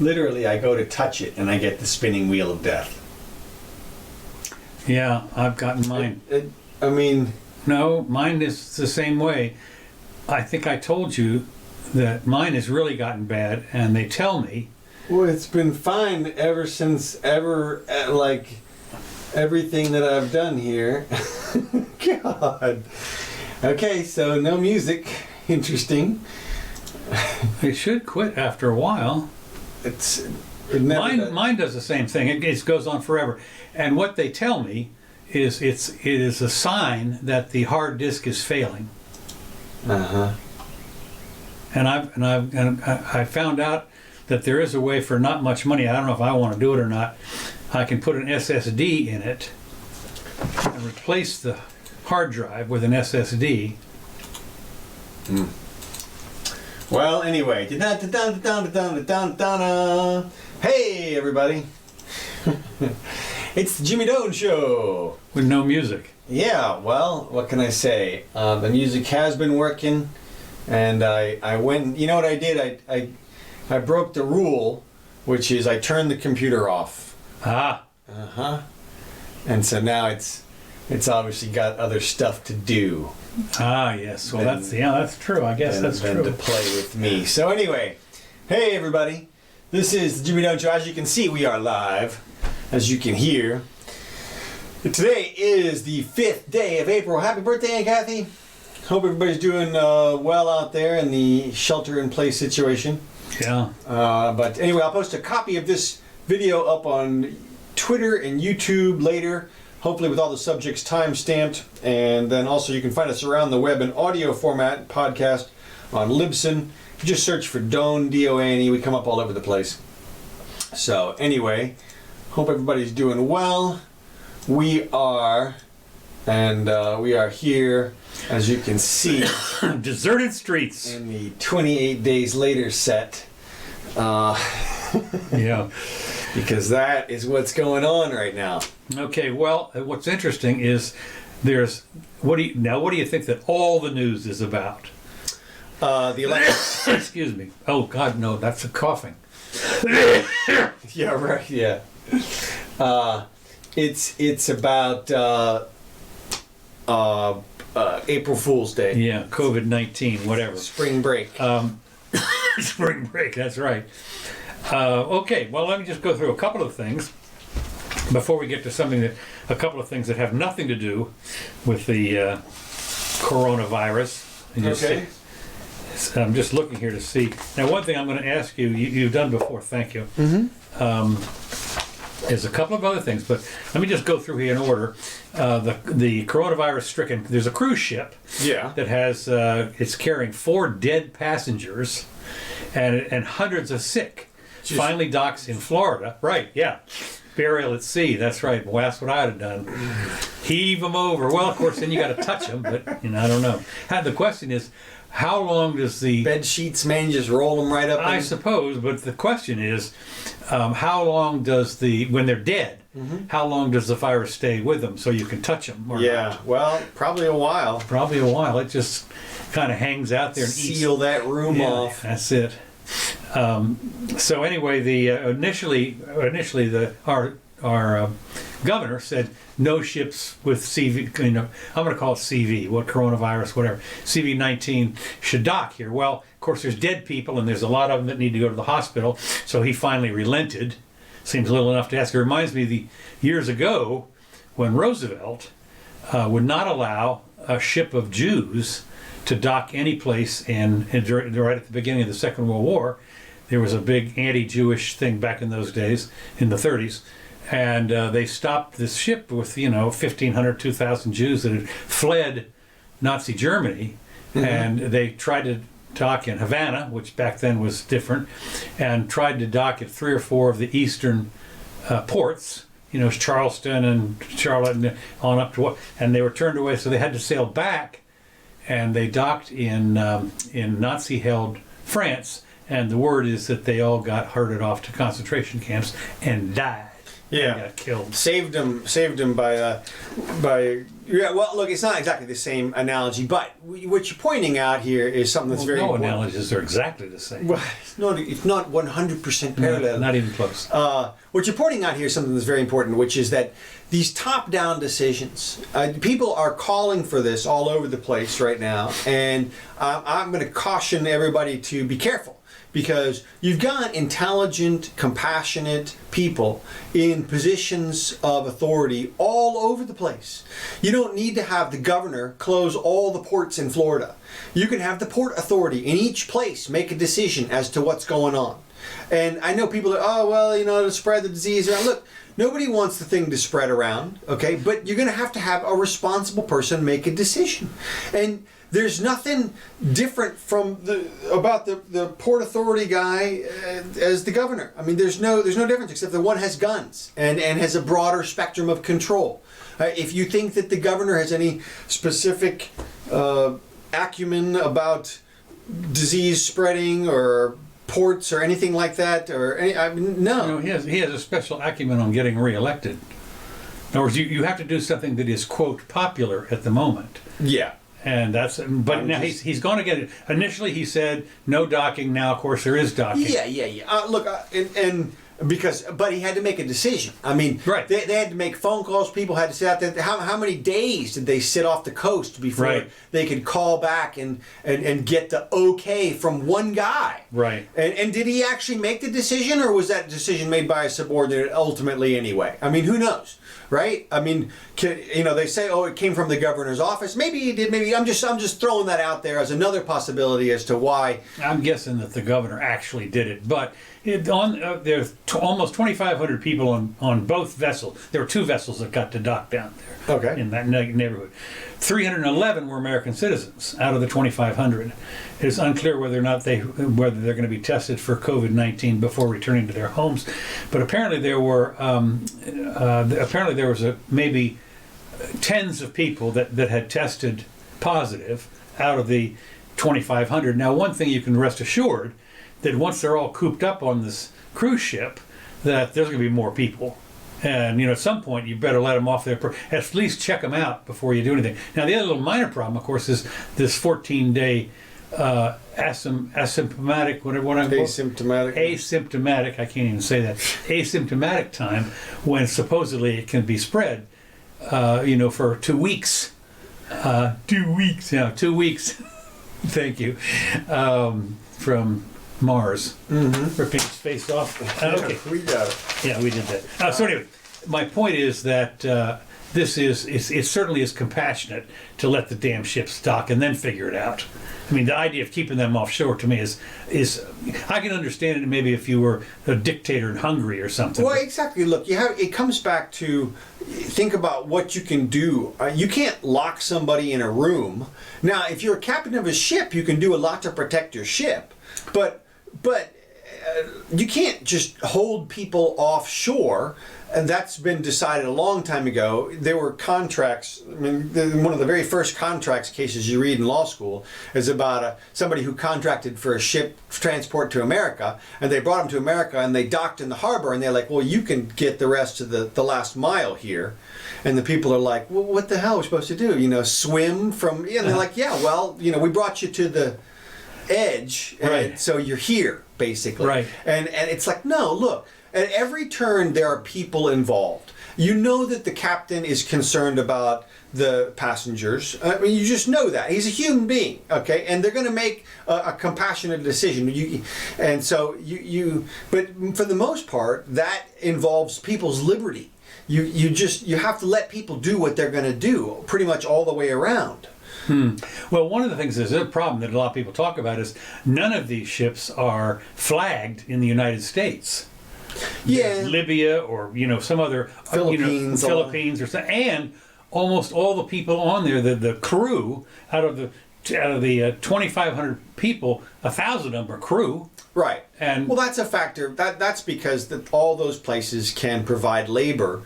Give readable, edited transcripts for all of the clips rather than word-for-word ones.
literally, I go to touch it and I get the spinning wheel of death. Yeah, I've gotten mine. I mean... No, mine is the same way. I think I told you that mine has really gotten bad, and they tell me... Well, it's been fine ever since like, everything that I've done here. God. Okay, so no music. Interesting. It should quit after a while. Mine does the same thing. It goes on forever. And what they tell me is it is a sign that the hard disk is failing. Uh-huh. And I found out that there is a way for not much money. I don't know if I want to do it or not. I can put an SSD in it and replace the hard drive with an SSD. Mm. Well, anyway, hey everybody, it's the Jimmy Doane Show with no music. Yeah, well, what can I say? The music has been working, and I went. You know what I did? I broke the rule, which is I turned the computer off. Ah. And so now it's obviously got other stuff to do. Ah, yes. Well, that's true. I guess that's true. To play with me. So anyway, hey everybody, this is the Jimmy Doane Show. As you can see, we are live. As you can hear, today is the 5th day of April. Happy birthday, Aunt Kathy. Hope everybody's doing well out there in the shelter-in-place situation. Yeah. But anyway, I'll post a copy of this video up on Twitter and YouTube later, hopefully with all the subjects time-stamped. And then also you can find us around the web in audio format, podcast on Libsyn. You just search for Doane, D-O-A-N-E. We come up all over the place. So anyway, hope everybody's doing well. We are here, as you can see, deserted streets in the 28 Days Later set. Yeah, because that is what's going on right now. Okay, well, what's interesting is what do you think that all the news is about? The election. Excuse me. Oh God, no, that's a coughing. Yeah, right. Yeah. It's about April Fool's Day. Yeah, COVID-19, whatever. Spring break. Spring break. That's right. Okay, well, let me just go through a couple of things before we get to a couple of things that have nothing to do with the coronavirus. Okay. I'm just looking here to see. Now, one thing I'm going to ask you, you've done before, thank you. Mm-hmm. There's a couple of other things, but let me just go through here in order. The coronavirus stricken, there's a cruise ship that has, it's carrying 4 dead passengers and hundreds of sick. Finally docks in Florida. Right, yeah. Burial at sea, that's right. Well, that's what I'd have done. Heave them over. Well, of course, then you got to touch them, but I don't know. The question is, how long does the... Bed sheets, man, just roll them right up I suppose, but the question is, how long does when they're dead, how long does the virus stay with them so you can touch them? Or not? Well, probably a while. Probably a while. It just kind of hangs out there and seal that room off. That's it. So anyway, initially our governor said no ships with CV. I'm going to call it CV. What coronavirus? Whatever. CV-19 should dock here. Well, of course, there's dead people, and there's a lot of them that need to go to the hospital. So he finally relented. Seems little enough to ask. It reminds me of the years ago when Roosevelt would not allow a ship of Jews to dock any place right at the beginning of the Second World War. There was a big anti-Jewish thing back in those days, in the 30s, and they stopped this ship with 1,500, 2,000 Jews that had fled Nazi Germany, and they tried to dock in Havana, which back then was different, and tried to dock at 3 or 4 of the eastern ports, Charleston and Charlotte, and on up to and they were turned away, so they had to sail back. And they docked in Nazi-held France, and the word is that they all got herded off to concentration camps and died. Yeah, and got killed. Saved them by Yeah, well, look, it's not exactly the same analogy, but what you're pointing out here is something that's very no important. analogies are exactly the same. Well, it's not 100% parallel. Not even close. What you're pointing out here is something that's very important, which is that these top-down decisions, people are calling for this all over the place right now, and I'm going to caution everybody to be careful. Because you've got intelligent, compassionate people in positions of authority all over the place. You don't need to have the governor close all the ports in Florida. You can have the port authority in each place make a decision as to what's going on. And I know people are, oh, well, to spread the disease around. Look, nobody wants the thing to spread around, okay? But you're going to have a responsible person make a decision. And there's nothing different about the port authority guy as the governor. I mean, there's no difference except that one has guns and has a broader spectrum of control. If you think that the governor has any specific acumen about disease spreading or ports or anything like that, no. He has a special acumen on getting reelected. In other words, you have to do something that is, quote, popular at the moment. Yeah. And but now he's going to get it. Initially, he said no docking. Now, of course, there is docking. Yeah. Look, but he had to make a decision. I mean, right. They had to make phone calls. People had to sit out there. How many days did they sit off the coast before they could call back and get the okay from one guy? Right. And did he actually make the decision, or was that decision made by a subordinate ultimately anyway? I mean, who knows? Right? I mean, they say, oh, it came from the governor's office. Maybe he did. Maybe I'm just throwing that out there as another possibility as to why. I'm guessing that the governor actually did it, but there's almost 2,500 people on both vessels. There were two vessels that got to dock down there. Okay. In that neighborhood, 311 were American citizens out of the 2,500. It is unclear whether or not they're going to be tested for COVID-19 before returning to their homes. But apparently there were maybe tens of people that had tested positive out of the 2,500. Now, one thing you can rest assured that once they're all cooped up on this cruise ship, that there's going to be more people. And, at some point, you better let them off there. At least check them out before you do anything. Now, the other little minor problem, of course, is this 14-day asymptomatic, asymptomatic, I can't even say that, asymptomatic time when supposedly it can be spread, for 2 weeks. 2 weeks. Yeah, 2 weeks. Thank you. From Mars. Mm-hmm. Ripping his face off. Okay. We got it. Yeah, we did that. So anyway, my point is that it certainly is compassionate to let the damn ships dock and then figure it out. I mean, the idea of keeping them offshore to me is I can understand it maybe if you were a dictator in Hungary or something. Well, exactly. Look, it comes back to think about what you can do. You can't lock somebody in a room. Now, if you're a captain of a ship, you can do a lot to protect your ship, but you can't just hold people offshore, and that's been decided a long time ago. There were contracts. I mean, one of the very first contracts cases you read in law school is about somebody who contracted for a ship transport to America, and they brought them to America, and they docked in the harbor, and they're like, well, you can get the rest of the last mile here. And the people are like, well, what the hell are we supposed to do? Swim from... Yeah, and they're like, yeah, well, we brought you to the edge, and so you're here, basically. Right. And it's like, no, look, at every turn there are people involved. You know that the captain is concerned about the passengers. I mean, you just know that. He's a human being, okay? And they're going to make a compassionate decision. But for the most part, that involves people's liberty. You have to let people do what they're going to do pretty much all the way around. Well, one of the things that's a problem that a lot of people talk about is none of these ships are flagged in the United States. Yeah. There's Libya or some other Philippines or something, and almost all the people on there, the crew out of the 2,500 people, 1,000 of them are crew. Right. And well, that's a factor. That's because all those places can provide labor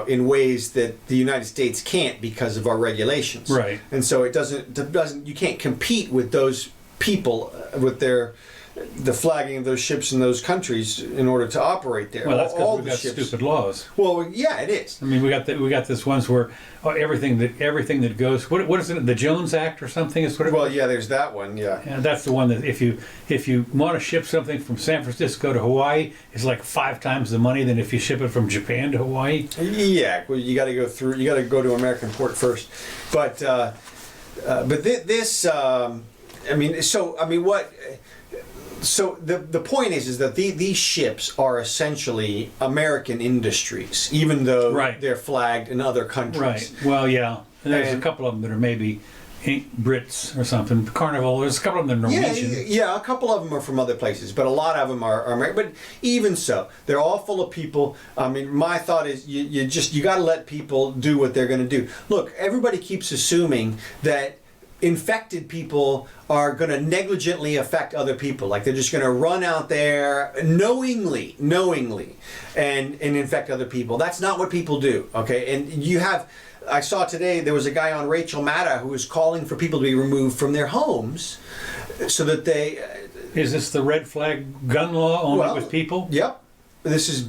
in ways that the United States can't because of our regulations. Right. And so it doesn't. You can't compete with those people with their the flagging of those ships in those countries in order to operate there. Well, that's all because we've got stupid laws. Well, yeah, it is. I mean, we got this ones where everything that goes. What is it? The Jones Act or something is what it. Well, yeah, there's that one. Yeah. And that's the one that if you want to ship something from San Francisco to Hawaii, it's like 5 times the money than if you ship it from Japan to Hawaii. Yeah, well, you got to go through. You got to go to American port first, but this. I mean, what? So the point is that these ships are essentially American industries, even though they're flagged in other countries. Right. Well, yeah. And there's a couple of them that are maybe Brits or something. Carnival. There's a couple of them that are Norwegian. Yeah, a couple of them are from other places, but a lot of them are American. But even so, they're all full of people. I mean, my thought is you got to let people do what they're going to do. Look, everybody keeps assuming that infected people are going to negligently affect other people, like they're just going to run out there knowingly and infect other people. That's not what people do, okay? And I saw today there was a guy on Rachel Maddow who was calling for people to be removed from their homes so that they is this the red flag gun law only with people? Yep. This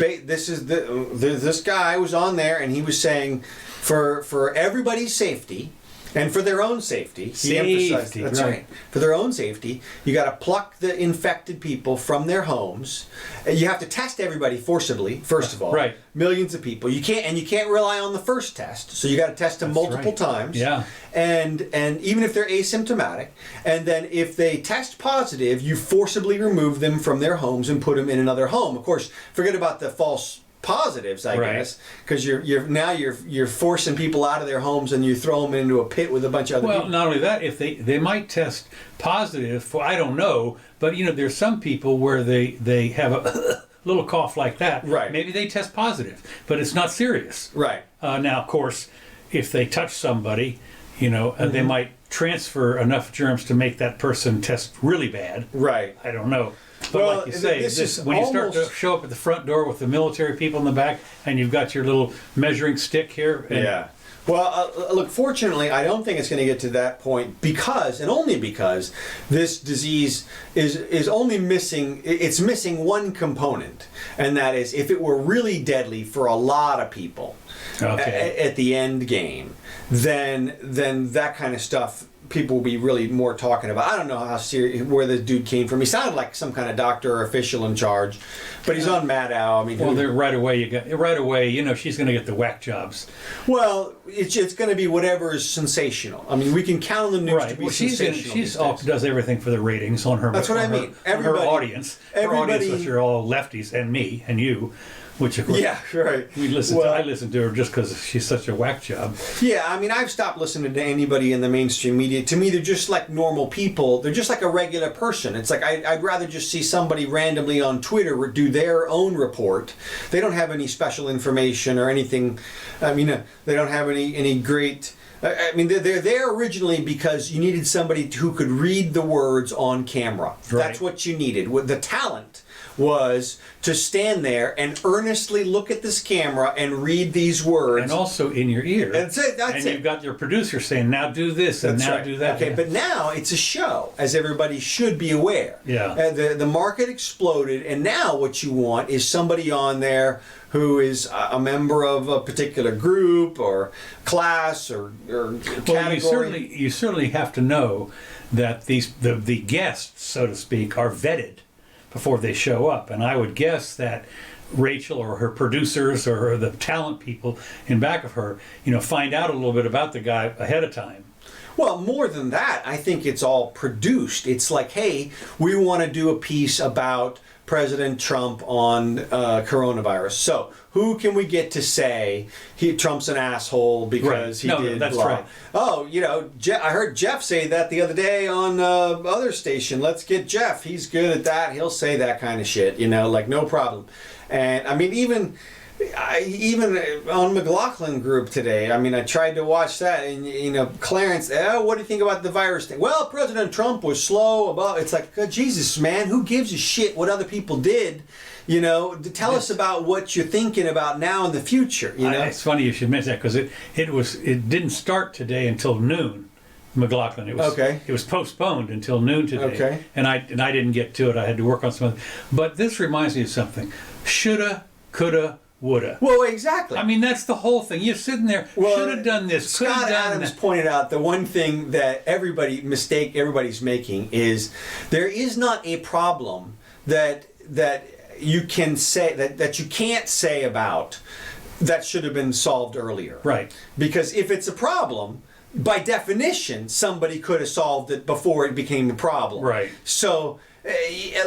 guy was on there and he was saying for everybody's safety and for their own safety, he emphasized that's right. For their own safety, you got to pluck the infected people from their homes. You have to test everybody forcibly, first of all. Right. Millions of people. You can't rely on the first test. So you got to test them multiple times. Yeah. And even if they're asymptomatic, and then if they test positive, you forcibly remove them from their homes and put them in another home. Of course, forget about the false positives, I guess, because you're forcing people out of their homes and you throw them into a pit with a bunch of other people. Well, not only that, if they might test positive for, I don't know, but there's some people where they have a little cough like that. Right. Maybe they test positive, but it's not serious. Right. Now, of course, if they touch somebody, they might transfer enough germs to make that person test really bad. Right. I don't know. But like you say, when you start to show up at the front door with the military people in the back, and you've got your little measuring stick here. Yeah. Well, look, fortunately, I don't think it's going to get to that point because, and only because, this disease is only missing one component, and that is if it were really deadly for a lot of people at the end game, then that kind of stuff people will be really more talking about. I don't know how serious, where the dude came from. He sounded like some kind of doctor or official in charge, but he's on Maddow. I mean, well, right away, she's going to get the whack jobs. Well, it's going to be whatever is sensational. I mean, we can count on the news to be sensational. She does everything for the ratings on her. That's what I mean. Her audience, which are all lefties, and me and you. Which of course, yeah, right. I listen to her just because she's such a whack job. Yeah, I mean, I've stopped listening to anybody in the mainstream media. To me, they're just like normal people. They're just like a regular person. It's like I'd rather just see somebody randomly on Twitter do their own report. They don't have any special information or anything. I mean, they don't have any great. I mean, they're there originally because you needed somebody who could read the words on camera. Right. That's what you needed. The talent was to stand there and earnestly look at this camera and read these words. And also in your ear. That's it. And you've got your producer saying, now do this and do that. Okay, but now it's a show, as everybody should be aware. Yeah. The market exploded, and now what you want is somebody on there who is a member of a particular group or class or category. Well, you certainly have to know that the guests, so to speak, are vetted before they show up. And I would guess that Rachel or her producers or the talent people in back of her, find out a little bit about the guy ahead of time. Well, more than that, I think it's all produced. It's like, hey, we want to do a piece about President Trump on coronavirus. So who can we get to say Trump's an asshole because he did that's blah. right. Oh, I heard Jeff say that the other day on other station. Let's get Jeff. He's good at that. He'll say that kind of shit, like no problem. And I mean, even on McLaughlin Group today, I mean, I tried to watch that, and Clarence, what do you think about the virus thing? Well, President Trump was slow about. It's like, God, Jesus, man, who gives a shit what other people did? Tell us about what you're thinking about now in the future. It's funny you should mention that because it didn't start today until noon. McLaughlin. It was Okay. It was postponed until noon today, Okay. and I didn't get to it. I had to work on something. But this reminds me of something: shoulda, coulda, woulda. Well, exactly. I mean, that's the whole thing. You're sitting there, should have done this, could have Scott done Adams that. pointed out the one thing that everybody's making is there is not a problem that you can say that you can't say about that should have been solved earlier. Right. Because if it's a problem, by definition, somebody could have solved it before it became a problem. Right. So,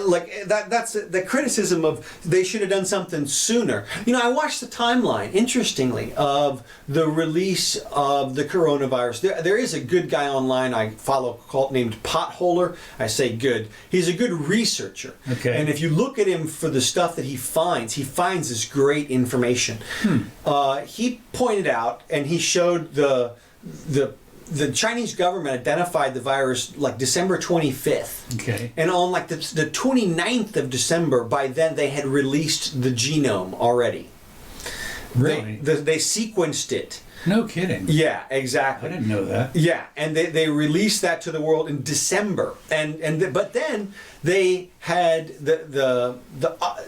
like that's the criticism of they should have done something sooner. You know, I watched the timeline, interestingly, of the release of the coronavirus. There is a good guy online I follow named Potholer. I say good. He's a good researcher. Okay. And if you look at him for the stuff that he finds this great information. He pointed out and he showed the Chinese government identified the virus like December 25th. Okay. And on like the 29th of December, by then they had released the genome already. Really? They sequenced it. No kidding. Yeah, I exactly. didn't know that. Yeah, and they released that to the world in December, but then they had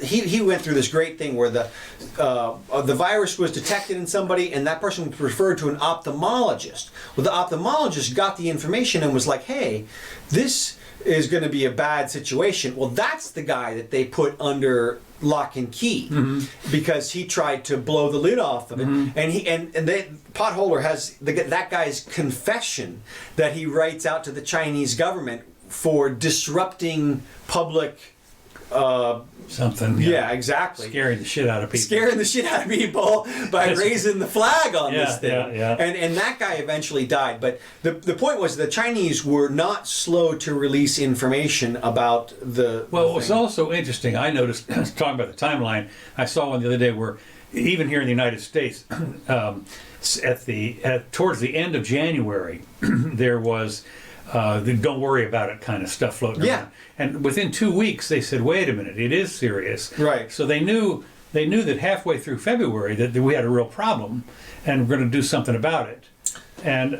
he went through this great thing where the virus was detected in somebody, and that person was referred to an ophthalmologist. Well, the ophthalmologist got the information and was like, "Hey, this is going to be a bad situation." Well, that's the guy that they put under lock and key because he tried to blow the lid off of it, and Potholer has that guy's confession that he writes out to the Chinese government for disrupting public. Something. Yeah, exactly. Scaring the shit out of people. Scaring the shit out of people by raising the flag on this thing. Yeah. And that guy eventually died. But the point was the Chinese were not slow to release information about the. Well, the it was thing. also interesting. I noticed, talking about the timeline, I saw one the other day where, even here in the United States, towards the end of January, there was the "don't worry about it" kind of stuff floating Yeah. around. And within 2 weeks, they said, "Wait a minute, it is serious." Right. So they knew that halfway through February that we had a real problem, and we're going to do something about it. And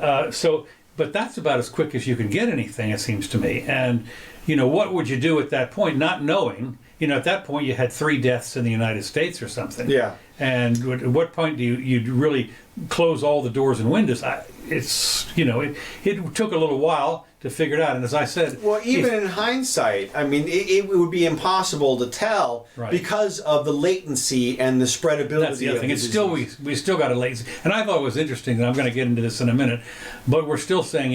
but that's about as quick as you can get anything, it seems to me. And what would you do at that point, not knowing? At that point you had 3 deaths in the United States or something. Yeah. And at what point do you really close all the doors and windows? It took a little while to figure it out. And as I said, Well, even in hindsight, I mean, it would be impossible to tell Right. because of the latency and the spreadability. that's the other thing. of It's the still disease. we still got a latency, and I thought it was interesting. And I'm going to get into this in a minute, but we're still saying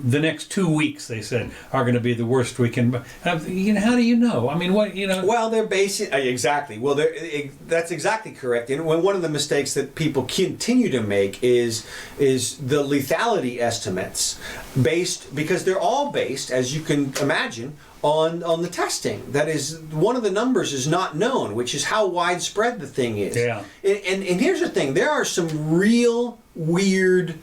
the next 2 weeks they said are going to be the worst we can. And I'm thinking, how do you know? I mean, what Well, they're basing exactly. Well, that's exactly correct. And one of the mistakes that people continue to make is the lethality estimates because they're all based, as you can imagine, on the testing. That is, one of the numbers is not known, which is how widespread the thing is. Yeah. And here's the thing: there are some real weird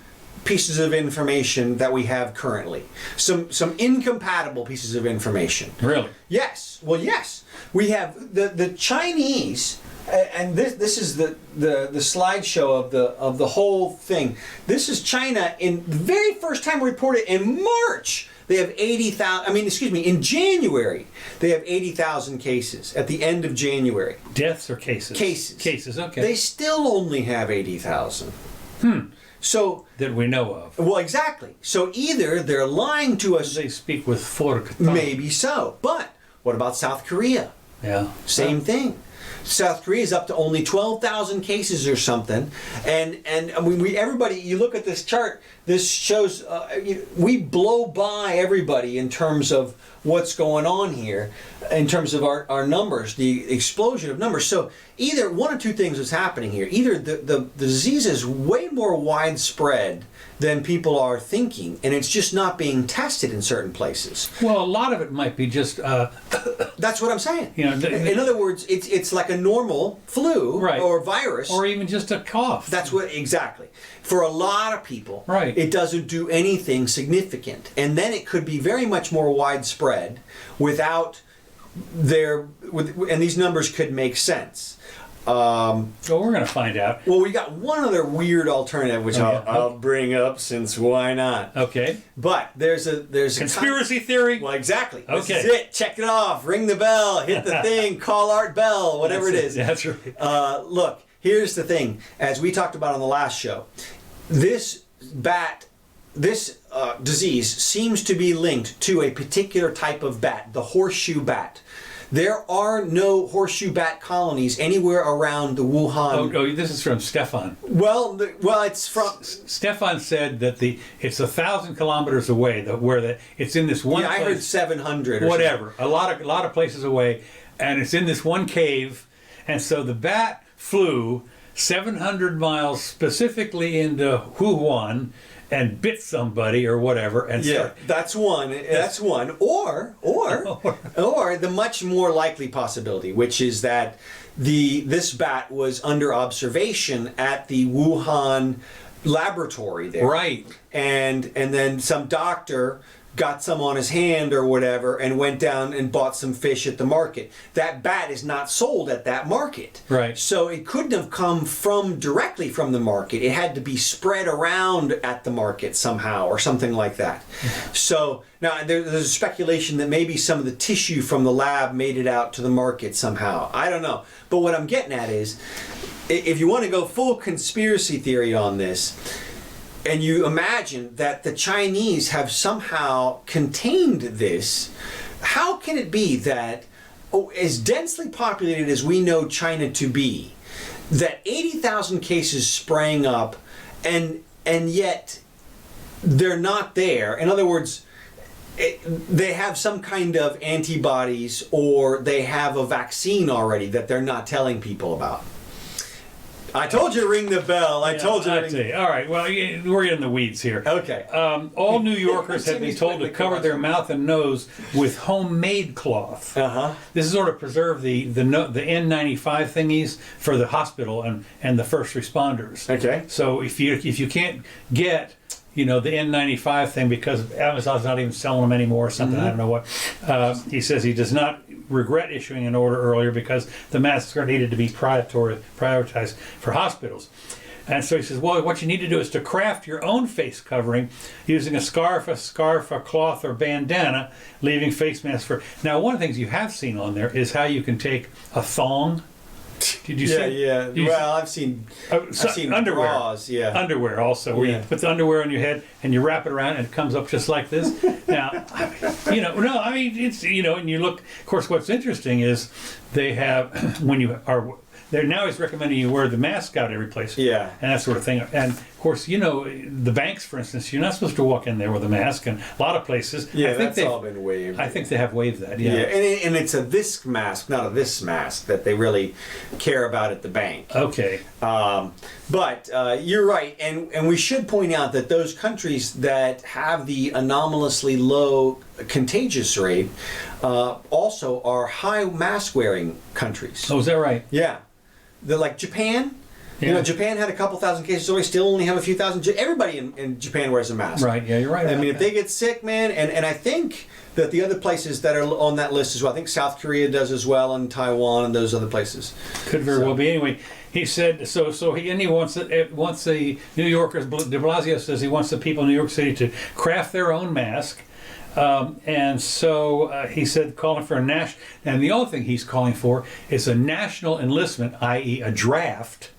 pieces of information that we have currently. Some incompatible pieces of information. really? Yes. Well, yes. We have the Chinese, and this is the slideshow of the whole thing. This is China in the very first time reported in March. They have 80,000. In January they have 80,000 cases at the end of January. Deaths or cases? Cases. Okay. They still only have 80,000. So that we know of. well, exactly. So either they're lying to us. They speak with forked. Maybe so. But what about South Korea? Yeah. Same thing. South Korea is up to only 12,000 cases or something, and everybody. You look at this chart. This shows we blow by everybody in terms of what's going on here, in terms of our numbers, the explosion of numbers. So either one or two things is happening here. Either the disease is way more widespread than people are thinking, and it's just not being tested in certain places. Well, a lot of it might be just. That's what I'm saying. In other words, it's like a normal flu Right. or virus, or even just a cough. That's what exactly. For a lot of people, Right. it doesn't do anything significant, and then it could be very much more widespread without and these numbers could make sense. Well, we're going to find out. Well, we got one other weird alternative, which I'll bring up since why not? Okay. But there's a Conspiracy theory? Well, exactly. This Okay. is it. Check it off. Ring the bell. Hit the thing. Call Art Bell. Whatever it is. That's right. Look, here's the thing. As we talked about on the last show, this disease seems to be linked to a particular type of bat, the horseshoe bat. There are no horseshoe bat colonies anywhere around the Wuhan. Oh, this is from Stefan. Well, it's from. Stefan said that it's 1,000 kilometers away. It's in this one. Yeah, place, I heard 700. Or whatever, a lot of places away, and it's in this one cave, and so the bat flew 700 miles specifically into Wuhan and bit somebody or whatever, and that's one. That's one. Or the much more likely possibility, which is that this bat was under observation at the Wuhan laboratory there, right? And then some doctor got some on his hand or whatever and went down and bought some fish at the market. That bat is not sold at that market. Right. So it couldn't have come directly from the market. It had to be spread around at the market somehow or something like that. So now there's a speculation that maybe some of the tissue from the lab made it out to the market somehow. I don't know. But what I'm getting at is, if you want to go full conspiracy theory on this, and you imagine that the Chinese have somehow contained this, how can it be that, as densely populated as we know China to be, that 80,000 cases sprang up and yet they're not there? In other words, they have some kind of antibodies or they have a vaccine already that they're not telling people about. I told you to ring the bell. I told you to ring the bell. All right, well, we're in the weeds here. Okay. All New Yorkers have been told to cover their mouth and nose with homemade cloth. Uh-huh. This is sort of preserve the N95 thingies for the hospital and the first responders. Okay. So if you can't get the N95 thing because Amazon's not even selling them anymore or something, I don't know what. He says he does not regret issuing an order earlier because the masks are needed to be prioritized for hospitals. And so he says, well, what you need to do is to craft your own face covering using a scarf, a cloth, or bandana, leaving face masks for... Now, one of the things you have seen on there is how you can take a thong. Did you see? Yeah. Well, I've seen underwear. Bras, yeah. Underwear also, where you put the underwear on your head and you wrap it around and it comes up just like this. Now, it's, and you look, of course, what's interesting is they have, they're now he's recommending you wear the mask out every place. Yeah. And that sort of thing. And of course, the banks, for instance, you're not supposed to walk in there with a mask, and a lot of places. Yeah, that's all been waived. I think they have waived that. Yeah. And it's a this mask, not a this mask, that they really care about at the bank. Okay. But you're right, and we should point out that those countries that have the anomalously low contagious rate also are high mask wearing countries. Oh, is that right? Yeah. They're like Japan. Yeah. Japan had a couple thousand cases, so we still only have a few thousand. Everybody in Japan wears a mask. Right, yeah, you're right. I mean, if they get sick, man, and I think that the other places that are on that list as well, I think South Korea does as well, and Taiwan, and those other places. Could very well be. Anyway, he said, he wants the New Yorkers, de Blasio says he wants the people in New York City to craft their own mask. And so he said, calling for a national, and the other thing he's calling for is a national enlistment, i.e. a draft,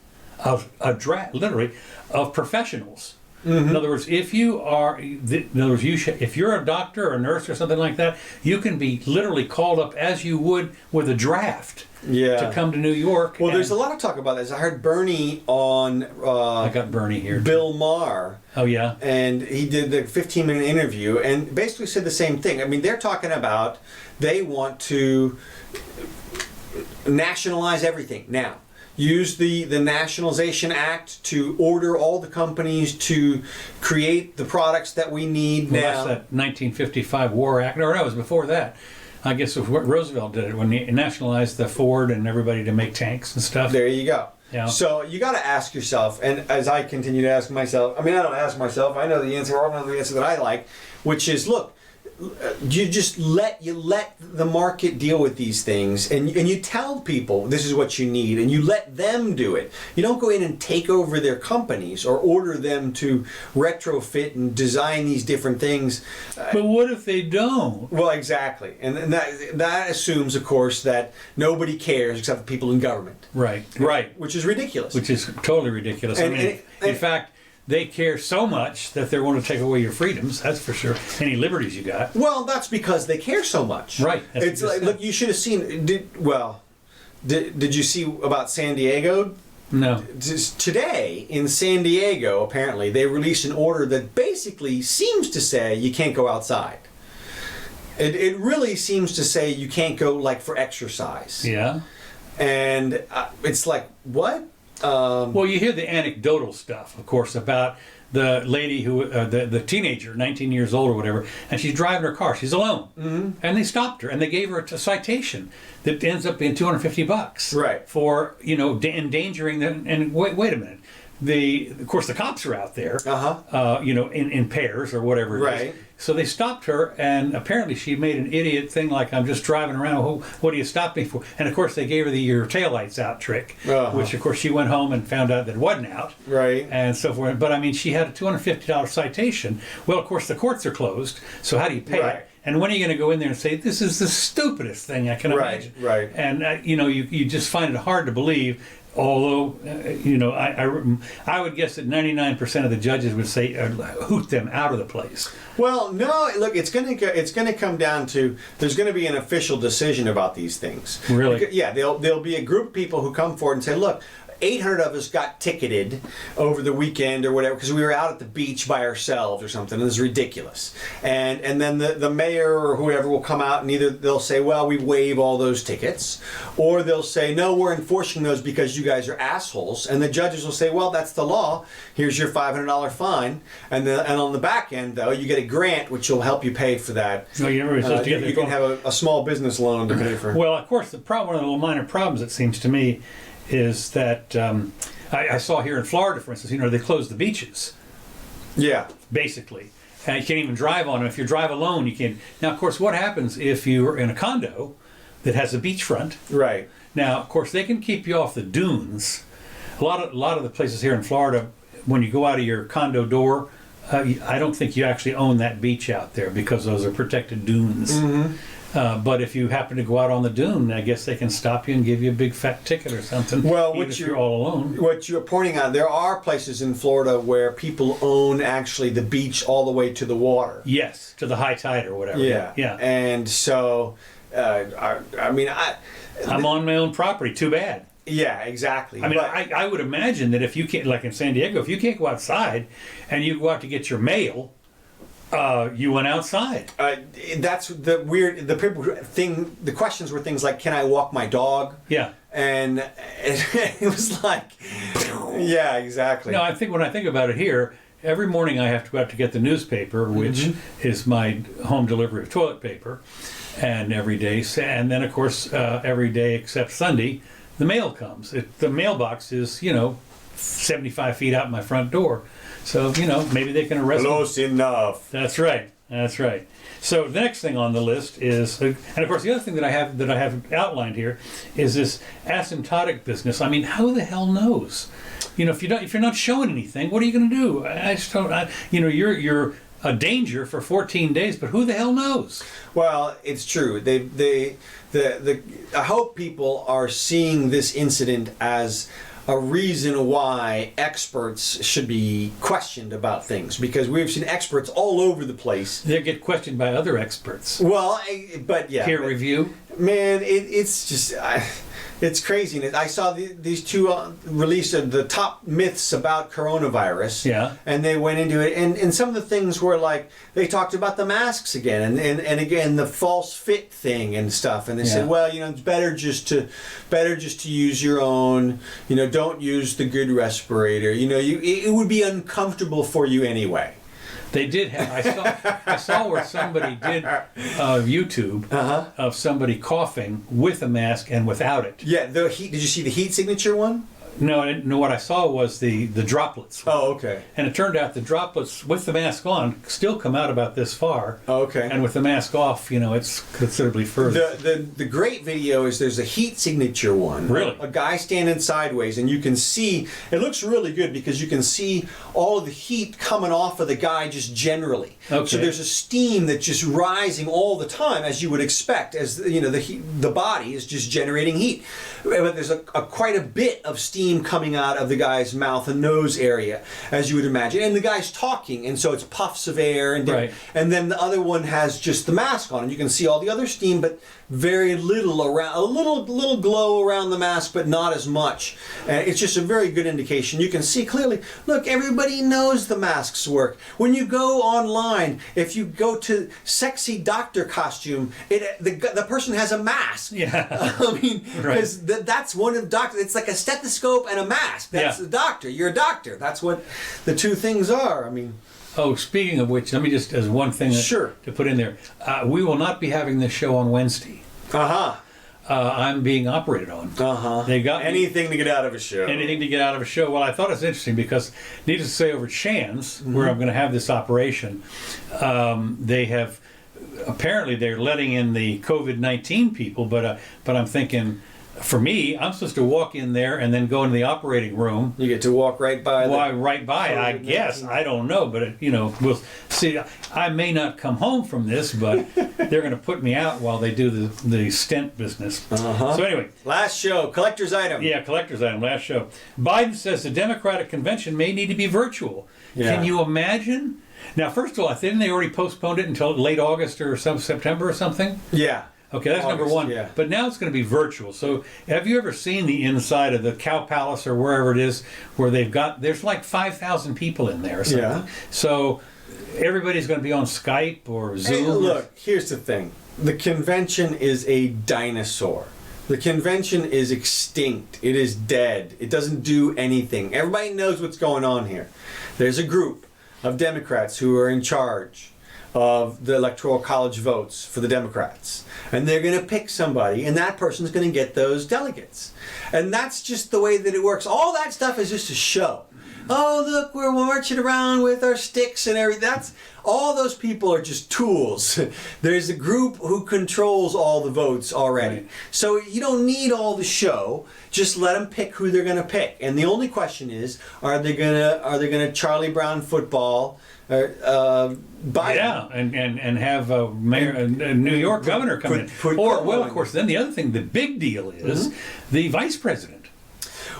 literally, of professionals. Mm-hmm. In other words, if you're a doctor or a nurse or something like that, you can be literally called up as you would with a draft. To come to New York. Well, there's a lot of talk about this. I heard Bernie on... I got Bernie here. Bill Maher. Oh, yeah? And he did the 15-minute interview and basically said the same thing. I mean, they're talking about they want to nationalize everything now. Use the Nationalization Act to order all the companies to create the products that we need now. That's that 1955 War Act. No, it was before that. I guess Roosevelt did it when he nationalized the Ford and everybody to make tanks and stuff. There you go. Yeah. So you got to ask yourself, and as I continue to ask myself, I mean, I don't ask myself, I know the answer, or I know the answer that I like, which is, look, you just let the market deal with these things, and you tell people this is what you need, and you let them do it. You don't go in and take over their companies or order them to retrofit and design these different things. But what if they don't? Well, exactly, and that assumes, of course, that nobody cares except the people in government. Right. Which is ridiculous. Which is totally ridiculous. In fact, they care so much that they want to take away your freedoms. That's for sure. Any liberties you got. Well, that's because they care so much. Right. It's like, look, you should have seen. Did you see about San Diego? No. Today in San Diego, apparently they released an order that basically seems to say you can't go outside. It really seems to say you can't go like for exercise. Yeah. And it's like, what? Well, you hear the anecdotal stuff, of course, about the lady who, the teenager, 19 years old or whatever, and she's driving her car. She's alone. Mm-hmm. And they stopped her and they gave her a citation that ends up being $250. Right. For, endangering them. And wait a minute. Of course, the cops are out there, in pairs or whatever it is. Right. So they stopped her, and apparently she made an idiot thing like, I'm just driving around, what do you stop me for? And of course they gave her the your taillights out trick, which of course she went home and found out that it wasn't out. Right. And so forth. But I mean, she had a $250 citation. Well, of course the courts are closed, so how do you pay it? And when are you going to go in there and say, this is the stupidest thing I can imagine? Right. And, you just find it hard to believe. Although, I would guess that 99% of the judges would say, hoot them out of the place. Well, no. Look, it's going to come down to there's going to be an official decision about these things. Really? Because, yeah, there'll be a group of people who come forward and say, look, 800 of us got ticketed over the weekend or whatever because we were out at the beach by ourselves or something. And it was ridiculous. And then the mayor or whoever will come out and either they'll say, well, we waive all those tickets, or they'll say, no, we're enforcing those because you guys are assholes. And the judges will say, well, that's the law. Here's your $500 fine. And on the back end, though, you get a grant which will help you pay for that. No, you can have a small business loan to pay for. Well, of course, one of the little minor problems, it seems to me, is that I saw here in Florida, for instance, they closed the beaches. Yeah. Basically. And you can't even drive on them. If you drive alone, you can't. Now, of course, what happens if you're in a condo that has a beachfront? Right. Now, of course, they can keep you off the dunes. A lot of the places here in Florida, when you go out of your condo door, I don't think you actually own that beach out there because those are protected dunes. Mm-hmm. But if you happen to go out on the dune, I guess they can stop you and give you a big fat ticket or something. Well, if you're all alone. What you're pointing out, there are places in Florida where people own actually the beach all the way to the water. Yes, to the high tide or whatever. Yeah. And so, I'm on my own property. Too bad. Yeah, exactly. I mean, I would imagine that if you can't, like in San Diego, if you can't go outside and you go out to get your mail, you went outside. That's the weird. The questions were things like, "Can I walk my dog?" Yeah. And it was like, yeah, exactly. No, I think when I think about it here, every morning I have to go out to get the newspaper, which is my home delivery of toilet paper, and every day, and then of course every day except Sunday, the mail comes. The mailbox is 75 feet out my front door. So, maybe they can arrest me. Close enough. That's right. So the next thing on the list is, and of course the other thing that I have outlined here is this asymptotic business. I mean, who the hell knows? If you're not showing anything, what are you going to do? I just don't. You're a danger for 14 days, but who the hell knows? Well, it's true. I hope people are seeing this incident as a reason why experts should be questioned about things, because we've seen experts all over the place. They get questioned by other experts. Well, but yeah. Peer review. Man, it's just... It's crazy. I saw these two release the top myths about coronavirus. Yeah. And they went into it. And some of the things were like, they talked about the masks again. And again, the false fit thing and stuff. And they said, well, it's better just to use your own, don't use the good respirator. It would be uncomfortable for you anyway. They did have. I saw where somebody did YouTube of somebody coughing with a mask and without it. Yeah, the heat. Did you see the heat signature one? No, what I saw was the droplets. Oh, okay. And it turned out the droplets with the mask on still come out about this far. Oh, okay. And with the mask off, it's considerably further. The great video is there's a heat signature one. Really? A guy standing sideways, and you can see, it looks really good because you can see all of the heat coming off of the guy just generally. Okay. So there's a steam that's just rising all the time, as you would expect, as the body is just generating heat. But there's quite a bit of steam coming out of the guy's mouth and nose area, as you would imagine. And the guy's talking, and so it's puffs of air. Right. And then the other one has just the mask on, and you can see all the other steam, but very little around, a little glow around the mask, but not as much. It's just a very good indication. You can see clearly, look, everybody knows the masks work. When you go online, if you go to sexy doctor costume, the person has a mask. Yeah. I mean, because that's one of the doctors. It's like a stethoscope and a mask. That's the doctor. You're a doctor. That's what the two things are. I mean. Oh, speaking of which, let me just, as one thing to put in there, we will not be having this show on Wednesday. I'm being operated on. They got anything to get out of a show. Anything to get out of a show. Well, I thought it was interesting because, needless to say, over at Shands, where I'm going to have this operation, they have, apparently they're letting in the COVID-19 people, but I'm thinking, for me, I'm supposed to walk in there and then go into the operating room. You get to walk right by. Right by, I guess. I don't know, but we'll see. I may not come home from this, but they're going to put me out while they do the stent business. So anyway, last show, collector's item. Yeah, collector's item. Last show. Biden says the Democratic convention may need to be virtual. Yeah. Can you imagine? Now, first of all, didn't they already postponed it until late August or September or something? Yeah. Okay, that's August, number one. Yeah. But now it's going to be virtual. So have you ever seen the inside of the Cow Palace or wherever it is where there's like 5,000 people in there or something. Yeah. So everybody's going to be on Skype or Zoom. Hey, look, here's the thing. The convention is a dinosaur. The convention is extinct. It is dead. It doesn't do anything. Everybody knows what's going on here. There's a group of Democrats who are in charge of the Electoral College votes for the Democrats. And they're going to pick somebody, and that person's going to get those delegates. And that's just the way that it works. All that stuff is just a show. Oh, look, we're marching around with our sticks and everything. All those people are just tools. There's a group who controls all the votes already. Right. So you don't need all the show. Just let them pick who they're going to pick. And the only question is, are they going to Charlie Brown football Biden? Yeah, and have a mayor, a New York governor come in. Of course, then the other thing, the big deal is the vice president.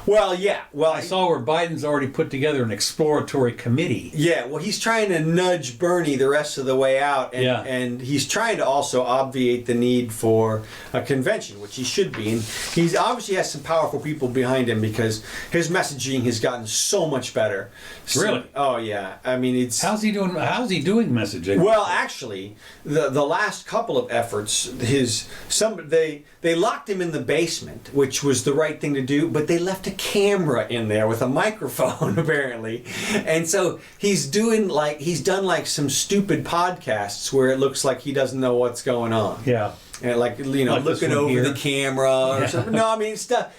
Well, yeah. Well, I saw where Biden's already put together an exploratory committee. Yeah, well, he's trying to nudge Bernie the rest of the way out, and he's trying to also obviate the need for a convention, which he should be. And he obviously has some powerful people behind him because his messaging has gotten so much better. Really? Oh yeah. I mean, it's how's he doing messaging? Well, actually, the last couple of efforts, they locked him in the basement, which was the right thing to do, but they left a camera in there with a microphone apparently, and so he's done like some stupid podcasts where it looks like he doesn't know what's going on. Yeah. And like looking over the camera or something. No, I mean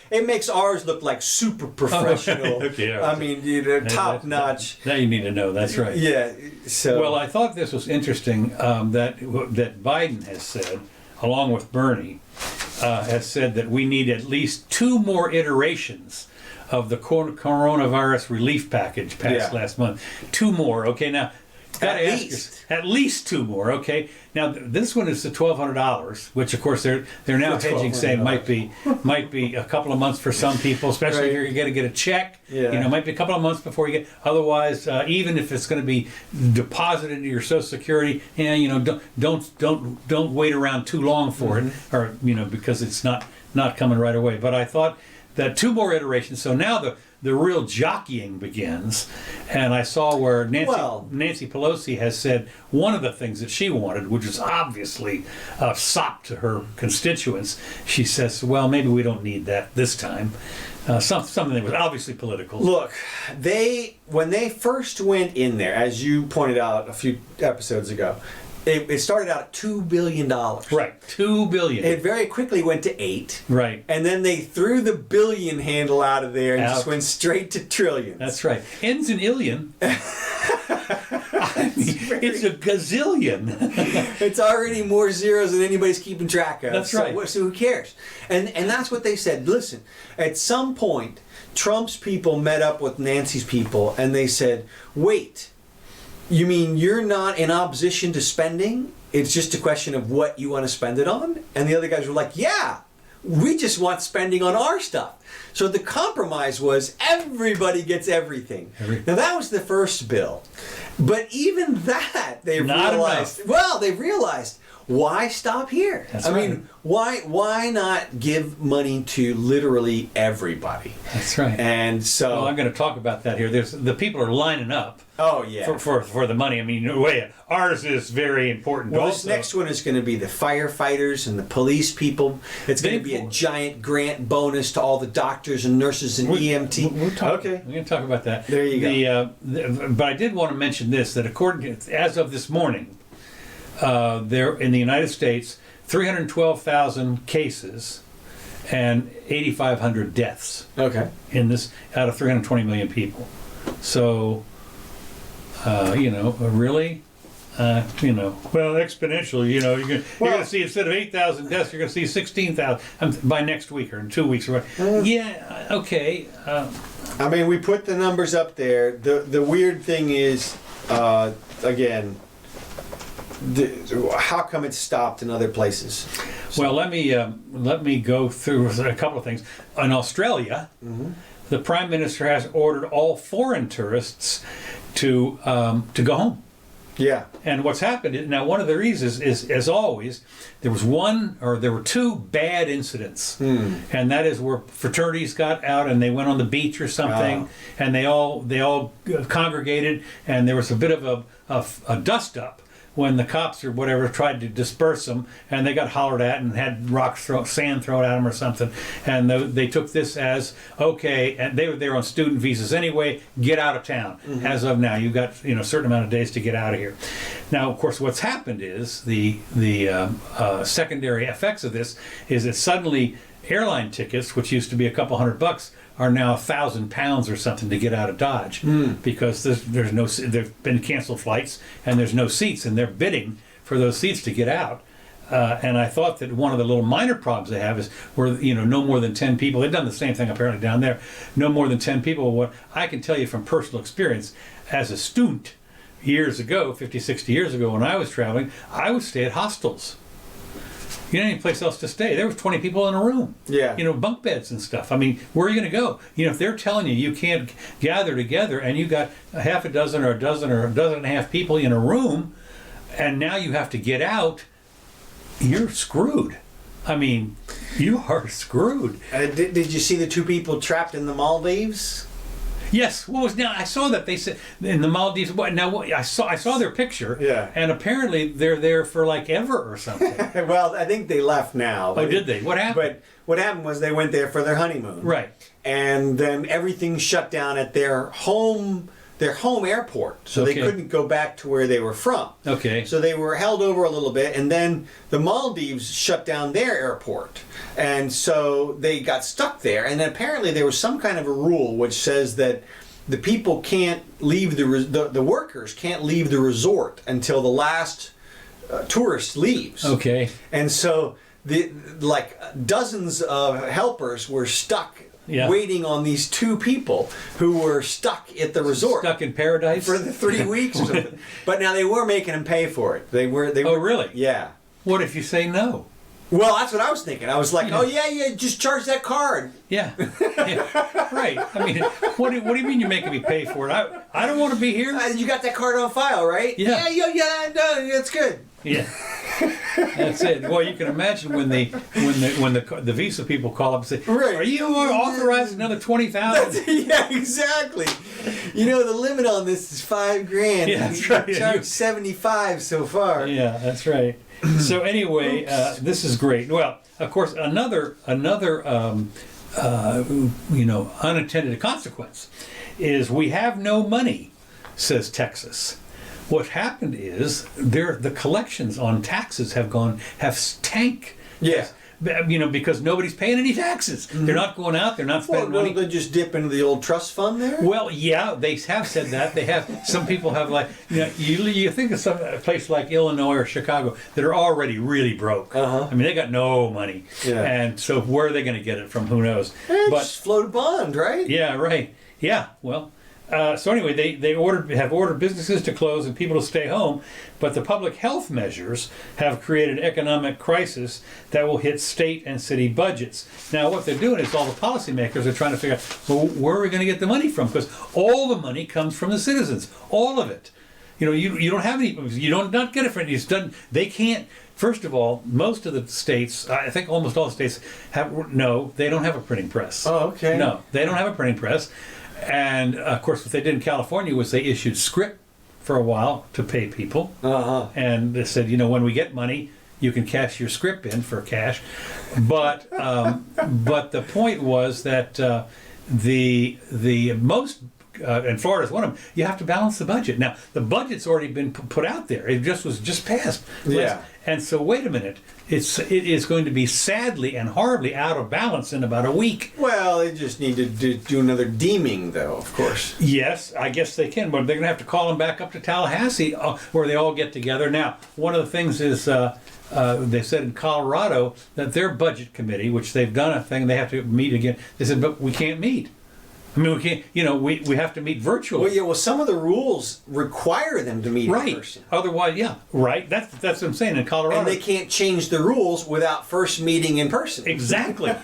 it makes ours look like super professional. Okay, I mean top notch. Now you need to know. That's right. Yeah. So well, I thought this was interesting that Biden has said, along with Bernie, has said that we need at least 2 more iterations of the coronavirus relief package passed last month. 2 more. Okay, now at least 2 more. Okay, now this one is the $1,200, which of course they're now hedging, saying might be a couple of months for some people, especially if you're going to get a check. Yeah. Might be a couple of months before you get. Otherwise, even if it's going to be deposited into your Social Security, don't wait around too long for it, or because it's not coming right away. But I thought that 2 more iterations. So now the real jockeying begins, and I saw where Nancy Pelosi has said one of the things that she wanted, which is obviously a sop to her constituents. She says, well, maybe we don't need that this time. Something that was obviously political. Look, when they first went in there, as you pointed out a few episodes ago, it started out at $2 billion. Right, $2 billion. It very quickly went to 8. Right. And then they threw the billion handle out of there and Out. just went straight to trillions. That's right. Ends in illion. I mean, it's a gazillion. It's already more zeros than anybody's keeping track of. That's right. So who cares? And that's what they said. Listen, at some point, Trump's people met up with Nancy's people and they said, wait, you mean you're not in opposition to spending? It's just a question of what you want to spend it on? And the other guys were like, yeah, we just want spending on our stuff. So the compromise was everybody gets everything. Now that was the first bill. But even that, they realized, well, they realized, why stop here? That's I right. mean, why not give money to literally everybody? That's right. And so, well, I'm going to talk about that here. The people are lining up. Oh yeah, for the money. I mean, ours is very important. Well, also. this next one is going to be the firefighters and the police people. It's going to be a giant grant bonus to all the doctors and nurses and EMT. Okay, we're going to talk about that. There you go. But I did want to mention this: that according to, as of this morning, there in the United States, 312,000 cases and 8,500 deaths. Okay. In this, out of 320 million people. So. Really? Well, exponential, you're going to see, instead of 8,000 deaths, you're going to see 16,000 by next week or in 2 weeks. Yeah, okay. I mean, we put the numbers up there. The weird thing is, again, how come it stopped in other places? Well, let me go through a couple of things. In Australia, the Prime Minister has ordered all foreign tourists to go home. Yeah. And what's happened now, one of the reasons is, as always, there were two bad incidents, and that is where fraternities got out and they went on the beach or something, and they all congregated, and there was a bit of a dust up when the cops or whatever tried to disperse them, and they got hollered at and had sand thrown at them or something, and they took this as okay, and they were there on student visas anyway. Get out of town. As of now, you've got a certain amount of days to get out of here. Now, of course, what's happened is the secondary effects of this is that suddenly airline tickets, which used to be a couple $100, are now £1,000 or something to get out of Dodge, because there've been canceled flights and there's no seats, and they're bidding for those seats to get out. And I thought that one of the little minor problems they have is where no more than 10 people. They've done the same thing apparently down there. No more than 10 people. What I can tell you from personal experience, as a student years ago, 50, 60 years ago, when I was traveling, I would stay at hostels. You didn't have any place else to stay. There was 20 people in a room. Yeah. Bunk beds and stuff. I mean, where are you going to go? If they're telling you can't gather together, and you got a half a dozen or a dozen and a half people in a room, and now you have to get out, you're screwed. I mean, you are screwed. Did you see the two people trapped in the Maldives? Yes. Now I saw that they said in the Maldives. Now I saw their picture. Yeah. And apparently they're there for like ever or something. Well, I think they left now. Oh, did they? What happened? But what happened was they went there for their honeymoon. Right. And then everything shut down at their home airport, so they couldn't go back to where they were from. Okay. So they were held over a little bit, and then the Maldives shut down their airport, and so they got stuck there. And then apparently there was some kind of a rule which says that the people can't leave the workers can't leave the resort until the last tourist leaves. Okay. And so dozens of helpers were stuck. Yeah. Waiting on these two people who were stuck at the resort. Stuck in paradise? For the 3 weeks or something. But now they were making them pay for it. They were. Oh, really? Yeah. What if you say no? Well, that's what I was thinking. I was like, oh, yeah, just charge that card. Yeah. Right. I mean, what do you mean you're making me pay for it? I don't want to be here. You got that card on file, right? Yeah. Yeah, no, that's good. Yeah. That's it. Well, you can imagine when the visa people call up and say, right. "Are you authorized another 20,000?" Yeah, exactly. The limit on this is $5,000. Yeah, that's right. You charged 75 so far. Yeah, that's right. So anyway, this is great. Well, of course, another unintended consequence is we have no money, says Texas. what happened is the collections on taxes have tanked. Yeah. Because nobody's paying any taxes. They're not going out. They're not spending money. They just dip into the old trust fund there? Well, yeah, they have said that. They have. Some people have you think of a place like Illinois or Chicago that are already really broke. Uh-huh. I mean, they got no money. Yeah. And so where are they going to get it from? Who knows? Just float a bond, right? Yeah, right. Yeah, well. So anyway, they have ordered businesses to close and people to stay home, but the public health measures have created an economic crisis that will hit state and city budgets. Now, what they're doing is all the policymakers are trying to figure out, well, where are we going to get the money from? Because all the money comes from the citizens, all of it. You don't have any. You don't not get it from it's done. They can't. First of all, most of the states, I think almost all the states they don't have a printing press. Oh, okay. No, they don't have a printing press. And of course, what they did in California was they issued script for a while to pay people. Uh-huh. And they said, when we get money, you can cash your script in for cash. But but the point was that the most and Florida's one of them. You have to balance the budget. Now the budget's already been put out there. It was just passed. Yeah. And so wait a minute. It is going to be sadly and horribly out of balance in about a week. Well, they just need to do another deeming, though, of course. Yes, I guess they can, but they're going to have to call them back up to Tallahassee where they all get together. Now, one of the things is they said in Colorado that their budget committee, which they've done a thing, they have to meet again. They said, but we can't meet. I mean, we can't, we have to meet virtually. Well, some of the rules require them to meet in person. Otherwise, yeah, right. That's what I'm saying in Colorado. And they can't change the rules without first meeting in person. Exactly.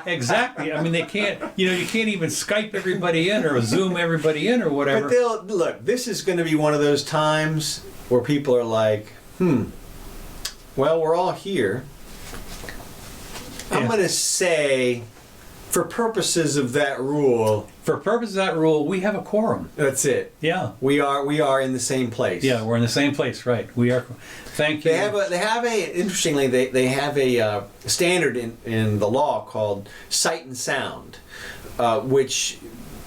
Exactly. I mean, they can't, you can't even Skype everybody in or Zoom everybody in or whatever. But look, this is going to be one of those times where people are like, well, we're all here. I'm going to say, for purposes of that rule. For purposes of that rule, we have a quorum. That's it. Yeah. We are in the same place. Yeah, we're in the same place, right. We are. Thank you. Interestingly, they have a standard in the law called sight and sound, which